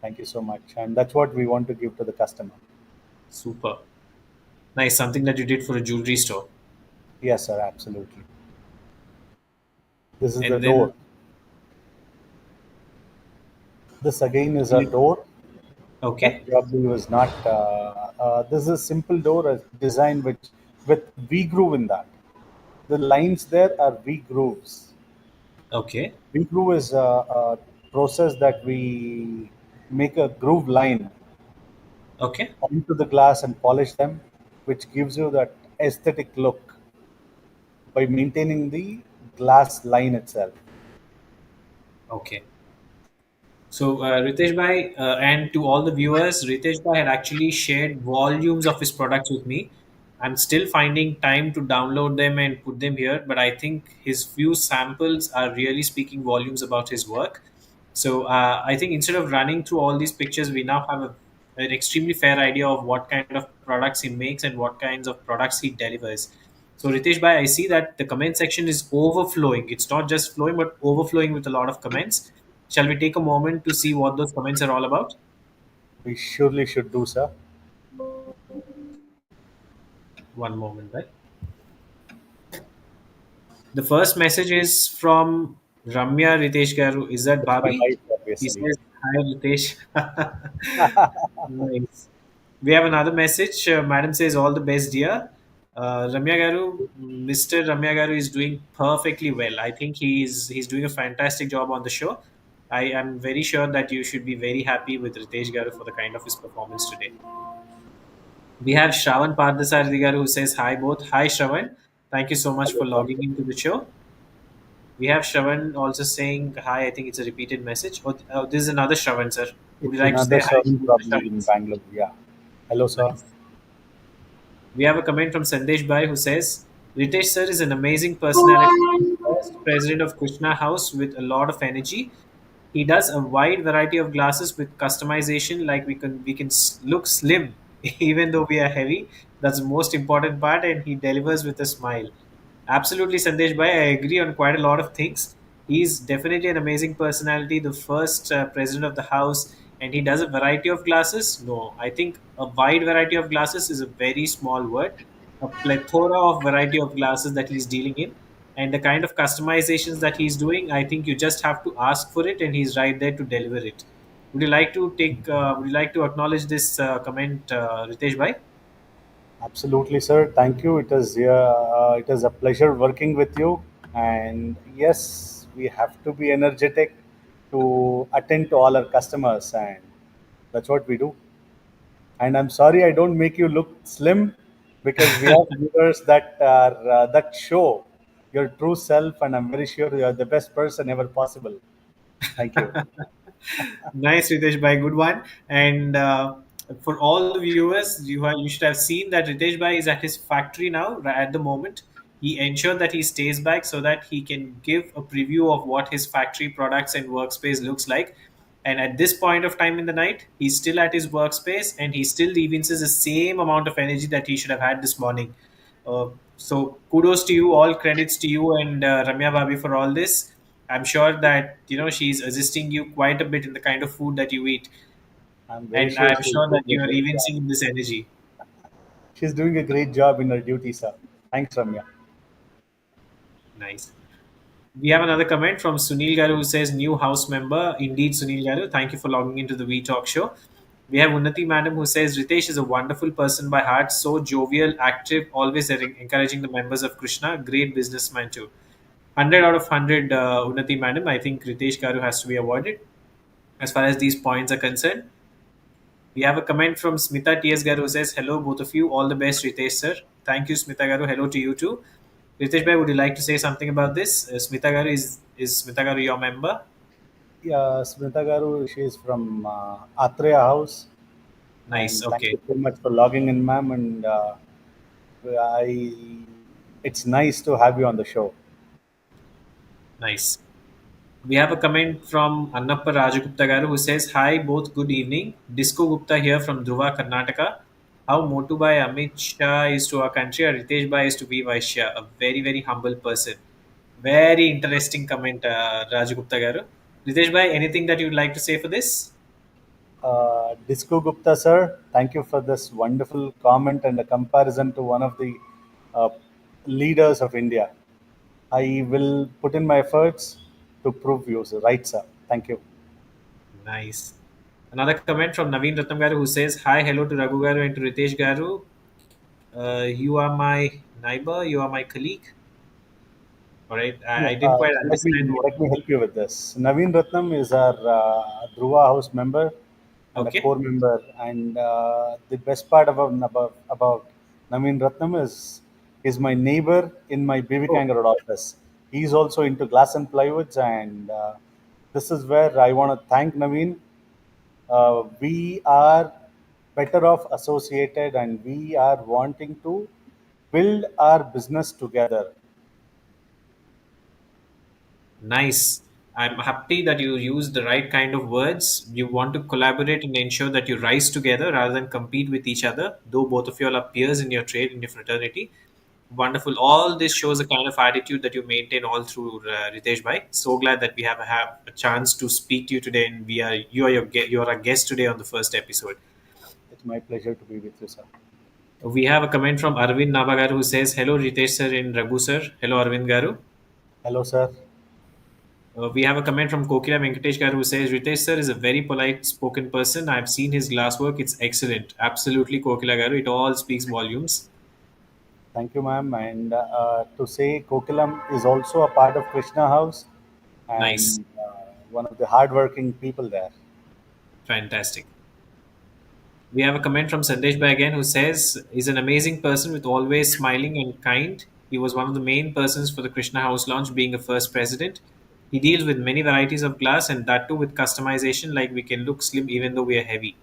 Thank you so much, and that's what we want to give to the customer. Super. Nice. Something that you did for a jewelry store. Yes, sir, absolutely. This is the And door. then This again is can a you door okay. that probably was not. This is a simple door, a design which with V groove in that. The lines there are V grooves. Okay. V groove is a process that we make a groove line Okay. onto the glass and polish them, which gives you that aesthetic look by maintaining the glass line itself. Okay. So, Ritesh Bhai, and to all the viewers, Ritesh Bhai had actually shared volumes of his products with me. I'm still finding time to download them and put them here, but I think his few samples are really speaking volumes about his work. So, I think instead of running through all these pictures, we now have an extremely fair idea of what kind of products he makes and what kinds of products he delivers. So, Ritesh Bhai, I see that the comment section is overflowing. It's not just flowing, but overflowing with a lot of comments. Shall we take a moment to see what those comments are all about? We surely should do, sir. One moment, right? The first message is from Ramya Ritesh Garu. Is that That's my Bobby? wife, He obviously. says, Hi Ritesh. Nice. We have another message. Madam says, All the best, dear. Ramya Garu, Mr. Ramya Garu is doing perfectly well. I think he's doing a fantastic job on the show. I am very sure that you should be very happy with Ritesh Garu for the kind of his performance today. We have Shravan Pardasardigar who says hi both. Hi Shravan. Thank you so much Hello, for sir. logging into the show. We have Shravan also saying hi. I think it's a repeated message. Oh, this is another Shravan, sir. Would you It's like to another say hi to servant both the probably in Shravans? Bangalore. Yeah. Hello, sir. Nice. We have a comment from Sandesh Bhai who says, Ritesh sir is an amazing personality, first president of Koushika House with a lot of energy. He does a wide variety of glasses with customization, like we can look slim even though we are heavy. That's the most important part, and he delivers with a smile. Absolutely, Sandesh Bhai. I agree on quite a lot of things. He's definitely an amazing personality, the first president of the house, and he does a variety of glasses. No, I think a wide variety of glasses is a very small word. A plethora of variety of glasses that he's dealing in, and the kind of customizations that he's doing, I think you just have to ask for it, and he's right there to deliver it. Would you like to take? Would you like to acknowledge this comment, Ritesh Bhai? Absolutely, sir. Thank you. It is a pleasure working with you. And yes, we have to be energetic to attend to all our customers, and that's what we do. And I'm sorry I don't make you look slim because we have viewers that are that show your true self, and I'm very sure you are the best person ever possible. Thank you. Nice, Ritesh Bhai, good one. And for all the viewers, you should have seen that Ritesh Bhai is at his factory now. At the moment, he ensured that he stays back so that he can give a preview of what his factory products and workspace looks like. And at this point of time in the night, he's still at his workspace and he still evinces the same amount of energy that he should have had this morning. So kudos to you, all credits to you and Ramya Bhabi for all this. I'm sure that she's assisting you quite a bit in the kind of food that you eat, I'm very and sure I'm she's sure that doing a you are great job. evincing this energy. She's doing a great job in her duty, sir. Thanks, Ramya. Nice. We have another comment from Sunil Garu who says, "New house member, indeed, Sunil Garu. Thank you for logging into the WeTalk show." We have Unnati Madam who says, "Ritesh is a wonderful person by heart, so jovial, active, always encouraging the members of Krishna. Great businessman too." 100 out of 100, Unnati Madam. I think Ritesh Garu has to be avoided as far as these points are concerned. We have a comment from Smita T.S. Garu who says, Hello, both of you. All the best, Ritesh, sir. Thank you, Smita Garu. Hello to you too. Ritesh Bhai, would you like to say something about this? Smita Garu, is Smita Garu your member? Yeah, Smita Garu, she is from Atreya House. Nice. And thank Okay. you so much for logging in, ma'am. And I, it's nice to have you on the show. Nice. We have a comment from Annappa Rajagupta Garu who says, Hi, both good evening. Disco Gupta here from Dhruva, Karnataka. How Motubai Amit Shah is to our country, or Ritesh Bhai is to Vysya, a very, very humble person. Very interesting comment, Rajagupta Garu. Ritesh Bhai, anything that you'd like to say for this? Disco Gupta, sir, thank you for this wonderful comment and a comparison to one of the uh, leaders of India. I will put in my efforts to prove you, sir. Right, sir. Thank you. Nice. Another comment from Naveen Ratnam Garu who says, Hi, hello to Raghu Garu and to Ritesh Garu. You are my neighbor, you are my colleague. All right, No, I didn't quite let me understand what. let me help you with this. Naveen Ratnam is our Dhruva House member and a core Okay. member. And the best part about Naveen Ratnam is he's my neighbor in my BV Oh, Kangaroo office. He's also into glass and plywoods, and this is where I want to thank Naveen. We are better off associated, and we are wanting to build our business together. nice. I'm happy that you use the right kind of words. You want to collaborate and ensure that you rise together rather than compete with each other, though both of you all are peers in your trade, in your fraternity. Wonderful. All this shows the kind of attitude that you maintain all through, Ritesh Bhai. So glad that we have a chance to speak to you today, and you are a guest today on the first episode. It's my pleasure to be with you, sir. We have a comment from Arvind Nabagaru who says, "Hello Ritesh sir and Raghu sir." Hello Arvind Garu. Hello, sir. We have a comment from Kokila Venkatesh Garu who says, "Ritesh sir is a very polite spoken person. I've seen his glasswork. It's excellent." Absolutely, Kokila Garu. It all speaks volumes. Thank you, ma'am. And to say Kokilam is also a part of Krishna House Nice. and one of the hardworking people there. Fantastic. We have a comment from Sandesh Bhai again who says, "He's an amazing person with always smiling and kind. He was one of the main persons for the Krishna House launch, being a first president. He deals with many varieties of glass and that too with customization, like we can look slim even though we are heavy."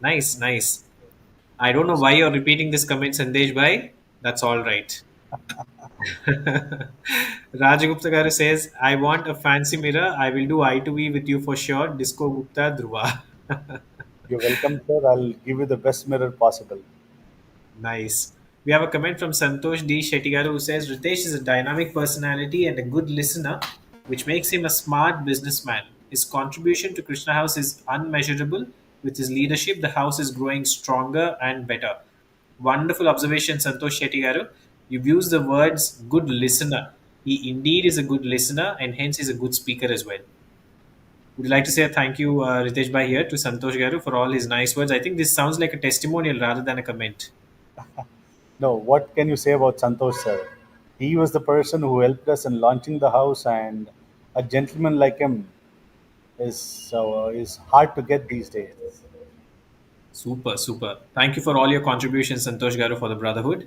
Nice, nice. I don't Thank know you, why sir. you're repeating this comment, Sandesh Bhai. That's all right. Rajagupta Garu says, "I want a fancy mirror. I will do eye to eye with you for sure. Disco Gupta Dhruva." You're welcome, sir. I'll give you the best mirror possible. Nice. We have a comment from Santosh D. Shettigaru who says Ritesh is a dynamic personality and a good listener, which makes him a smart businessman. His contribution to Krishna House is unmeasurable. With his leadership, the house is growing stronger and better. Wonderful observation, Santosh Shettigaru. You've used the words good listener. He indeed is a good listener and hence is a good speaker as well. Would you like to say a thank you, Ritesh Bhai, here to Santosh Garu for all his nice words? I think this sounds like a testimonial rather than a comment. No, what can you say about Santosh, sir? He was the person who helped us in launching the house, and a gentleman like him is hard to get these days. Super, super. Thank you for all your contributions, Santosh Garu, for the brotherhood.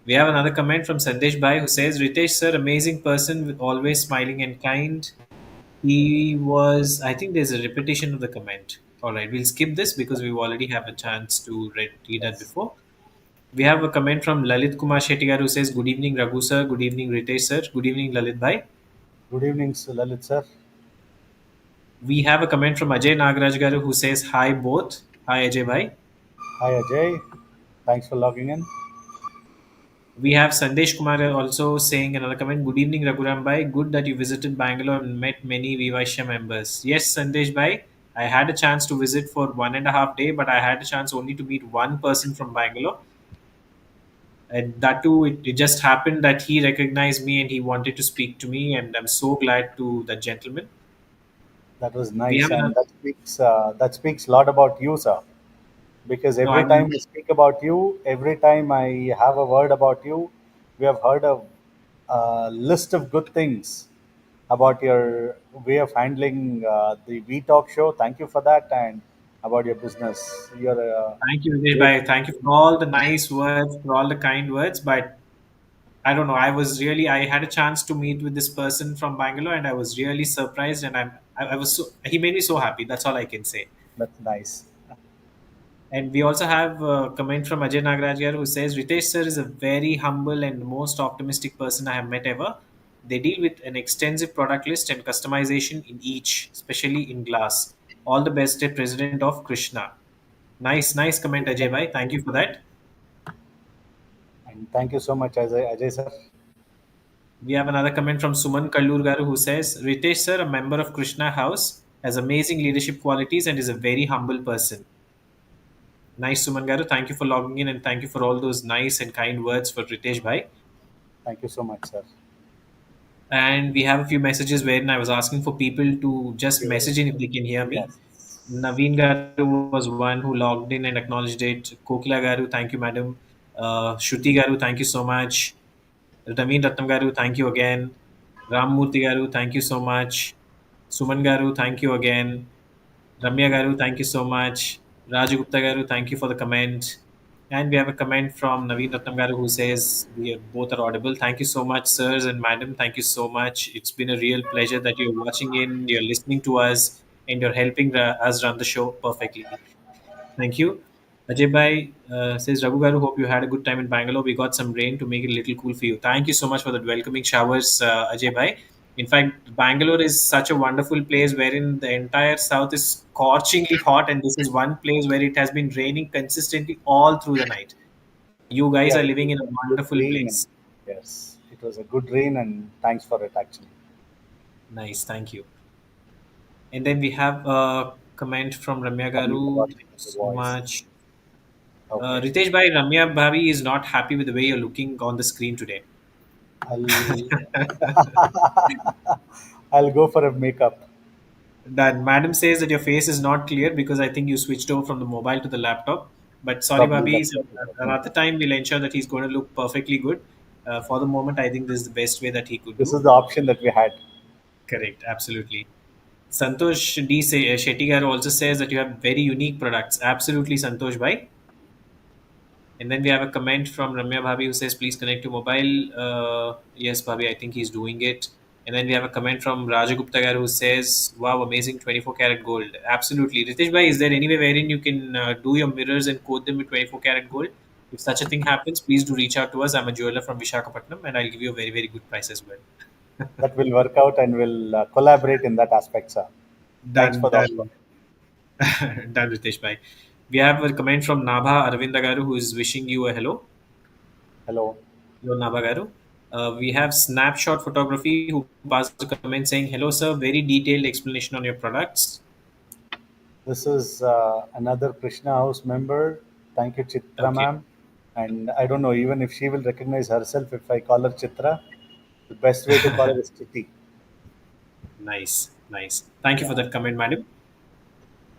We have another comment from Sandesh Bhai who says, Ritesh sir, amazing person with always smiling and kind. He was, I think there's a repetition of the comment. All right, we'll skip this because we already have a chance to read that Yes. before. We have a comment from Lalit Kumar Shettigar who says, Good evening, Raghu sir. Good evening, Ritesh sir. Good evening, Lalit Bhai. Good evening, Sir Lalit, sir. We have a comment from Ajay Nagaraj Garu who says, Hi both. Hi, Ajay Bhai. Hi, Ajay. Thanks for logging in. We have Sandesh Kumar also saying another comment. Good evening, Raghuram Bhai. Good that you visited Bangalore and met many WeVysya members. Yes, Sandesh Bhai. I had a chance to visit for 1.5 day, but I had a chance only to meet one person from Bangalore. And that too, it just happened that he recognized me and he wanted to speak to me. And I'm so glad to that gentleman. That was We nice, have and another. that speaks a lot about you, sir. Because No, every time I'm I speak about you, every time I have a word about you, we have heard a list of good things about your way of handling the We Talk show. Thank you for that, and about your business. You're a Thank you, Vijay great. Bhai. Thank you for all the nice words, for all the kind words. But I don't know. I had a chance to meet with this person from Bangalore, and I was really surprised. And I was so, he made me so happy. That's all I can say. That's nice. And we also have a comment from Ajay Nagaraj who says Ritesh sir is a very humble and most optimistic person I have met ever. They deal with an extensive product list and customization in each, especially in glass. All the best, President of Krishna. Nice, nice comment, Ajay Bhai. Thank you for that. And thank you so much, Ajay sir. We have another comment from Suman Kallur Garu who says, Ritesh sir, a member of Krishna House, has amazing leadership qualities and is a very humble person. Nice, Suman Garu. Thank you for logging in and thank you for all those nice and kind words for Ritesh Bhai. Thank you so much, sir. And we have a few messages wherein I was asking for people to just message in if they can hear me. Yes. Naveen Garu was one who logged in and acknowledged it. Kokila Garu, thank you, madam. Shruti Garu, thank you so much. Naveen Ratnam Garu, thank you again. Rammurthy Garu, thank you so much. Suman Garu, thank you again. Ramya Garu, thank you so much. Raju Gupta Garu, thank you for the comment. And we have a comment from Naveen Ratnam Garu who says we are, both are audible. Thank you so much, sirs and madam. Thank you so much. It's been a real pleasure that you're watching in, you're listening to us, and you're helping us run the show perfectly. Thank you. Ajay Bhai says, Raghu Garu, hope you had a good time in Bangalore. We got some rain to make it a little cool for you. Thank you so much for the welcoming showers, Ajay Bhai. In fact, Bangalore is such a wonderful place wherein the entire south is scorchingly hot, and this is one place where it has been raining consistently all through the night. You guys Yeah, are it living was in a a good wonderful rain, and place. yes, it was a good rain, and thanks for it actually. Nice, thank you. And then we have a comment from Ramya Coming Garu. about Thank you the so voice. much. Okay, Ritesh Bhai, Ramya Bhavi is not happy with the way you're looking on the screen today. I'll I'll go for a makeup. That madam says that your face is not clear because I think you switched over from the mobile to the laptop. But sorry, Probably Bhabi, that's so what is happening. another time we'll ensure that he's going to look perfectly good. For the moment, I think this is the best way that he could This do. is the option that we had. Correct, absolutely. Santosh D. Shetty Garu also says that you have very unique products. Absolutely, Santosh Bhai. And then we have a comment from Ramya Bhabi who says, please connect to mobile. Yes, Bhabi, I think he's doing it. And then we have a comment from Rajagupta Gar who says, wow, amazing 24 karat gold. Absolutely. Ritesh Bhai, is there any way wherein you can do your mirrors and coat them with 24 karat gold? If such a thing happens, please do reach out to us. I'm a jeweler from Vishakhapatnam and I'll give you a very, very good price as well. That will work out, and we'll collaborate in that aspect, sir. Thanks Done, for the offer. done. Done, Ritesh Bhai. We have a comment from Nabha Arvinda Garu who is wishing you a hello. Hello. Hello, Navagaru. We have Snapshot Photography who passed a comment saying, hello, sir, very detailed explanation on your products. This is another Krishna House member. Thank you, Chitra Okay, ma'am. And I don't know even if she will recognize herself if I call her Chitra. The best way to call her is Chiti. nice, nice. Thank you for Yeah. that comment, madam.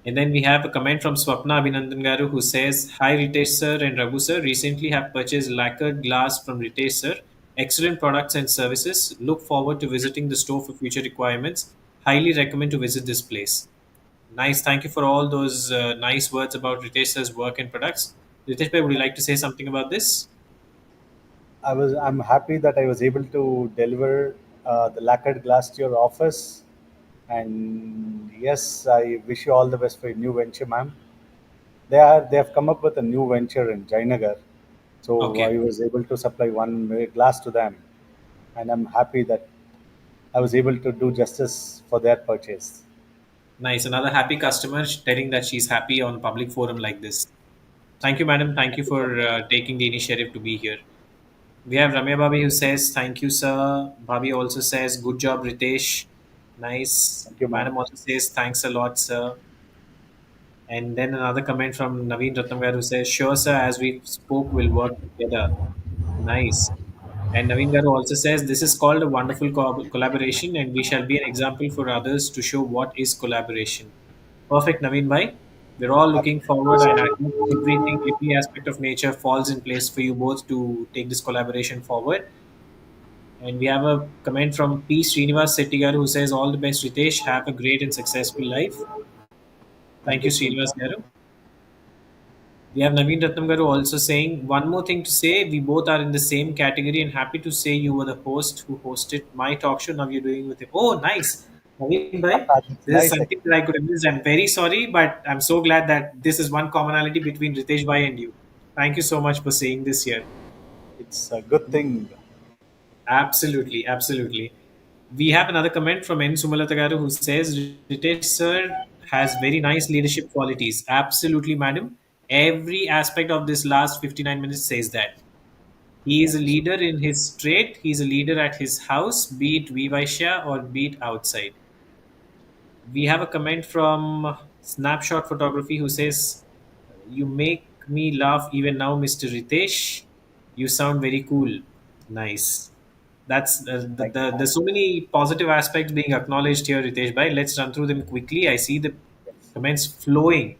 And then we have a comment from Swapna Abhinandan Garu who says, hi, Ritesh sir and Raghu sir. Recently have purchased lacquered glass from Ritesh sir. Excellent products and services. Look forward to visiting the store for future requirements. Highly recommend to visit this place. Nice. Thank you for all those nice words about Ritesh sir's work and products. Ritesh bhai, would you like to say something about this? I'm happy that I was able to deliver the lacquered glass to your office. And yes, I wish you all the best for your new venture, ma'am. They have come up with a new venture in Jainagar. So I Okay. was able to supply one glass to them, and I'm happy that I was able to do justice for their purchase. Nice. Another happy customer telling that she's happy on a public forum like this. Thank you, madam. Thank Thank you you so for much. taking the initiative to be here. We have Ramya Bhabi who says, thank you, sir. Bhabi also says, good job, Ritesh. Nice. Thank you, ma'am. Madam also says, thanks a lot, sir. And then another comment from Naveen Ratnamgar who says, sure, sir, as we spoke, we'll work together. Nice. And Naveen Garu also says, this is called a wonderful collaboration and we shall be an example for others to show what is collaboration. Perfect, Naveen Bhai. We're all looking Absolutely, forward and I sir. hope everything, every aspect of nature falls in place for you both to take this collaboration forward. And we have a comment from P. Srinivas Settigar who says, all the best, Ritesh. Have a great and successful life. Thank Thank you, you, Srinivas Srinivas. Garu. We have Naveen Ratnam Garu also saying, one more thing to say, we both are in the same category and happy to say you were the host who hosted my talk show. Now you're doing with it. Oh, nice. Naveen Bhai, That's this is nice, something that actually. I could have missed. I'm very sorry, but I'm so glad that this is one commonality between Ritesh Bhai and you. Thank you so much for saying this here. It's a good thing. Absolutely, absolutely. We have another comment from N. Sumalatagaru who says Ritesh sir has very nice leadership qualities. Absolutely, madam. Every aspect of this last 59 minutes says that. He is a Thank you so leader much. in his trade. He is a leader at his house, be it WeVysya or be it outside. We have a comment from Snapshot Photography who says, you make me laugh even now, Mr. Ritesh. You sound very cool. Nice. That's Thank you, ma'am. there's so many positive aspects being acknowledged here, Ritesh Bhai. Let's run through them quickly. I see the Yes. comments flowing.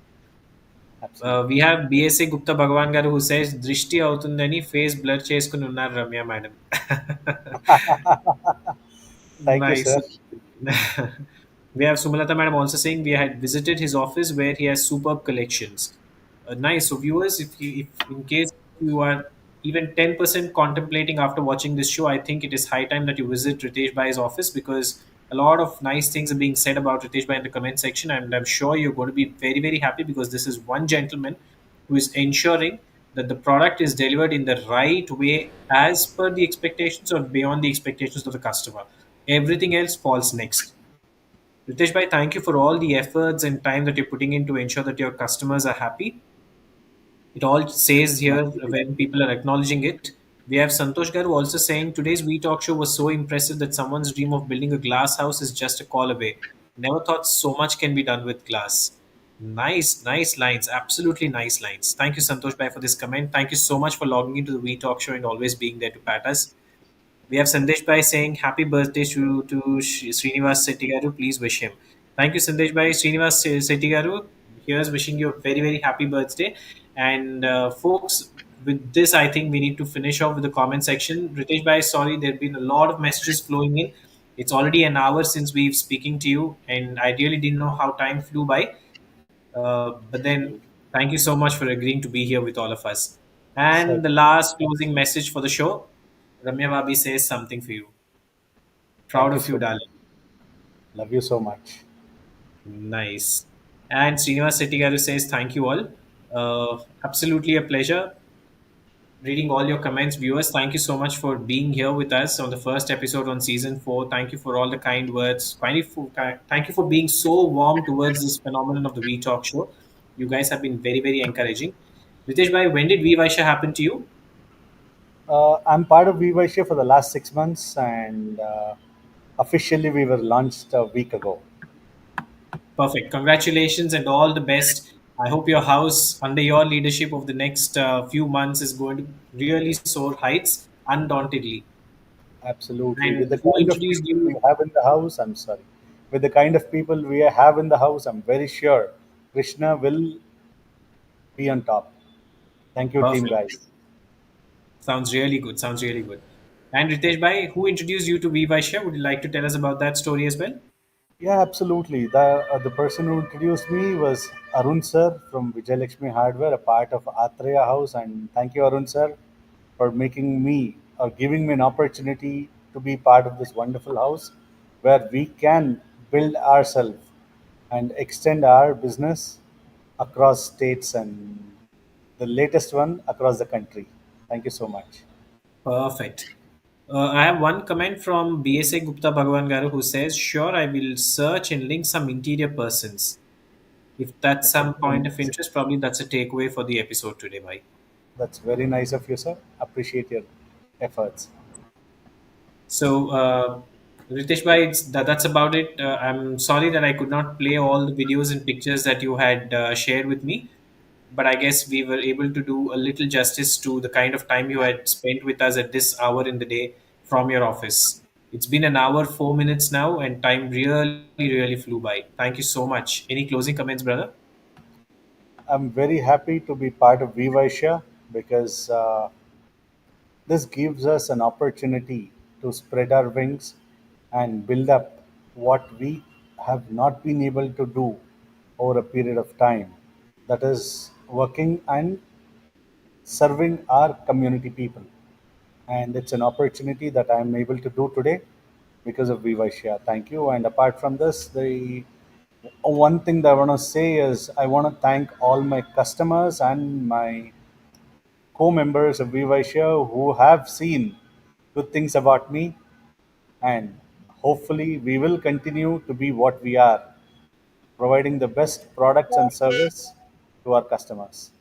We have BSA Gupta Bhagwan Garu who says Drishti అవుతుందని face blur చేసుకుని ఉన్నారు Ramya madam. Thank you, Nice. sir. We have Sumalata madam also saying we had visited his office where he has superb collections. Nice. So viewers, if in case you are even 10% contemplating after watching this show, I think it is high time that you visit Ritesh Bhai's office because a lot of nice things are being said about Ritesh Bhai in the comment section, and I'm sure you're going to be very very happy because this is one gentleman who is ensuring that the product is delivered in the right way as per the expectations or beyond the expectations of the customer. Everything else falls next. Ritesh Bhai, thank you for all the efforts and time that you're putting in to ensure that your customers are happy. It all says My here when people are acknowledging it. We have Santosh Garu also saying today's We Talk show was so impressive that someone's dream of building a glass house is just a call away. Never thought so much can be done with glass. Nice, nice lines. Absolutely nice lines. Thank you, Santosh Bhai, for this comment. Thank you so much for logging into the We Talk show and always being there to pat us. We have Sandesh Bhai saying happy birthday to Srinivas Settigaru. Please wish him. Thank you, Sandesh Bhai. Srinivas Settigaru, here's wishing you a very, very happy birthday. And folks, with this, I think we need to finish off with the comment section. Ritesh Bhai, sorry, there have been a lot of messages flowing in. It's already an hour since we've speaking to you, and I really didn't know how time flew by. But then, thank you so much for agreeing to be here with all of us. sir, And the last closing message for the show, Ramya Vabi says something for you. Proud thank you of you, so much. darling. Love you so much. Nice. And Srinivas Settigaru says thank you all. Absolutely a pleasure reading all your comments, viewers. Thank you so much for being here with us on the first episode on season 4. Thank you for all the kind words. Thank you for being so warm towards this phenomenon of the We Talk show. You guys have been very, very encouraging. Ritesh Bhai, when did WeVysya happen to you? I'm part of WeVysya for the last 6 months, and officially we were launched a week ago. Perfect. Congratulations and all the best. I hope your house, under your leadership of the next few months, is going to really soar heights undauntedly. Absolutely. With And the who kind of introduced people we you? have in the house, I'm sorry. With the kind of people we have in the house, I'm very sure Krishna will be on top. Thank you, team Perfect. guys. Sounds really good. Sounds really good. And Ritesh Bhai, who introduced you to Vysya? Would you like to tell us about that story as well? Yeah, absolutely. The person who introduced me was Arun sir from Vijayalakshmi Hardware, a part of Atreya House, and thank you, Arun sir, for making me or giving me an opportunity to be part of this wonderful house where we can build ourselves and extend our business across states and the latest one across the country. Thank you so much. Perfect. I have one comment from BSA Gupta Bhagavan Garu who says, sure, I will search and link some interior persons. If that's That's a some very point of nice. interest, probably that's a takeaway for the episode today, Bhai. That's very nice of you, sir. Appreciate your efforts. So, Ritesh Bhai, that's about it. I'm sorry that I could not play all the videos and pictures that you had shared with me, but I guess we were able to do a little justice to the kind of time you had spent with us at this hour in the day from your office. It's been an hour, 4 minutes now, and time really, really flew by. Thank you so much. Any closing comments, brother? I'm very happy to be part of WeVysya because this gives us an opportunity to spread our wings and build up what we have not been able to do over a period of time. That is working and serving our community people. And it's an opportunity that I'm able to do today because of WeVysya. Thank you. And apart from this, the one thing that I want to say is I want to thank all my customers and my co-members of Vysya who have seen good things about me, and hopefully we will continue to be what we are, providing the best products and service to our customers.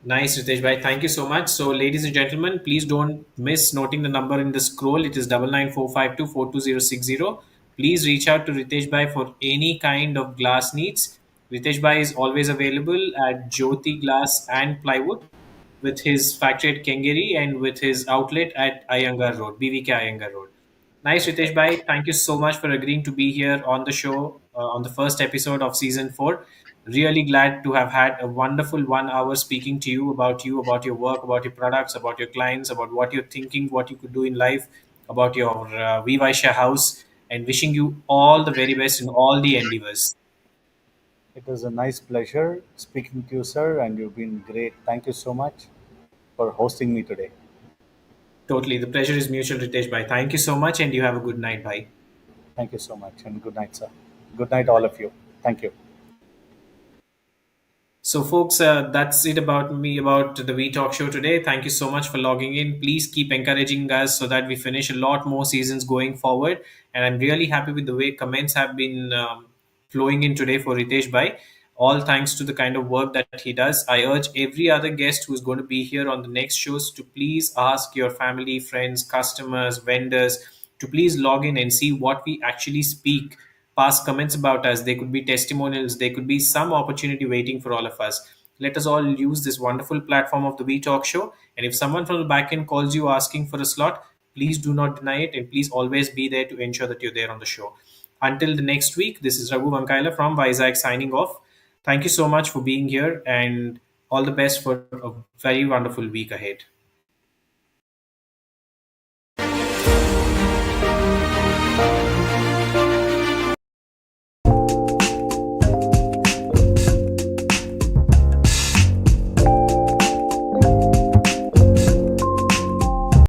Nice, Ritesh Bhai. Thank you so much. So, ladies and gentlemen, please don't miss noting the number in the scroll. It is 9945242060. Please reach out to Ritesh Bhai for any kind of glass needs. Ritesh Bhai is always available at Jyoti Glass and Plywood with his factory at Kengeri and with his outlet at Iyengar Road, BVK Iyengar Road. Nice, Ritesh Bhai. Thank you so much for agreeing to be here on the show on the first episode of season 4. Really glad to have had a wonderful 1 hour speaking to you, about your work, about your products, about your clients, about what you're thinking, what you could do in life, about your WeVysya house, and wishing you all the very best in all the endeavors. It was a nice pleasure speaking to you, sir, and you've been great. Thank you so much for hosting me today. Totally. The pleasure is mutual, Ritesh Bhai. Thank you so much, and you have a good night. Bye. Thank you so much, and good night, sir. Good night, all of you. Thank you. So, folks, that's it about me about the We Talk show today. Thank you so much for logging in. Please keep encouraging us so that we finish a lot more seasons going forward. And I'm really happy with the way comments have been flowing in today for Ritesh Bhai. All thanks to the kind of work that he does. I urge every other guest who's going to be here on the next shows to please ask your family, friends, customers, vendors to please log in and see what we actually speak, pass comments about us. They could be testimonials, they could be some opportunity waiting for all of us. Let us all use this wonderful platform of the We Talk show. And if someone from the back end calls you asking for a slot, please do not deny it, and please always be there to ensure that you're there on the show. Until the next week, this is Raghu Vankaila from Vizag signing off. Thank you so much for being here, and all the best for a very wonderful week ahead.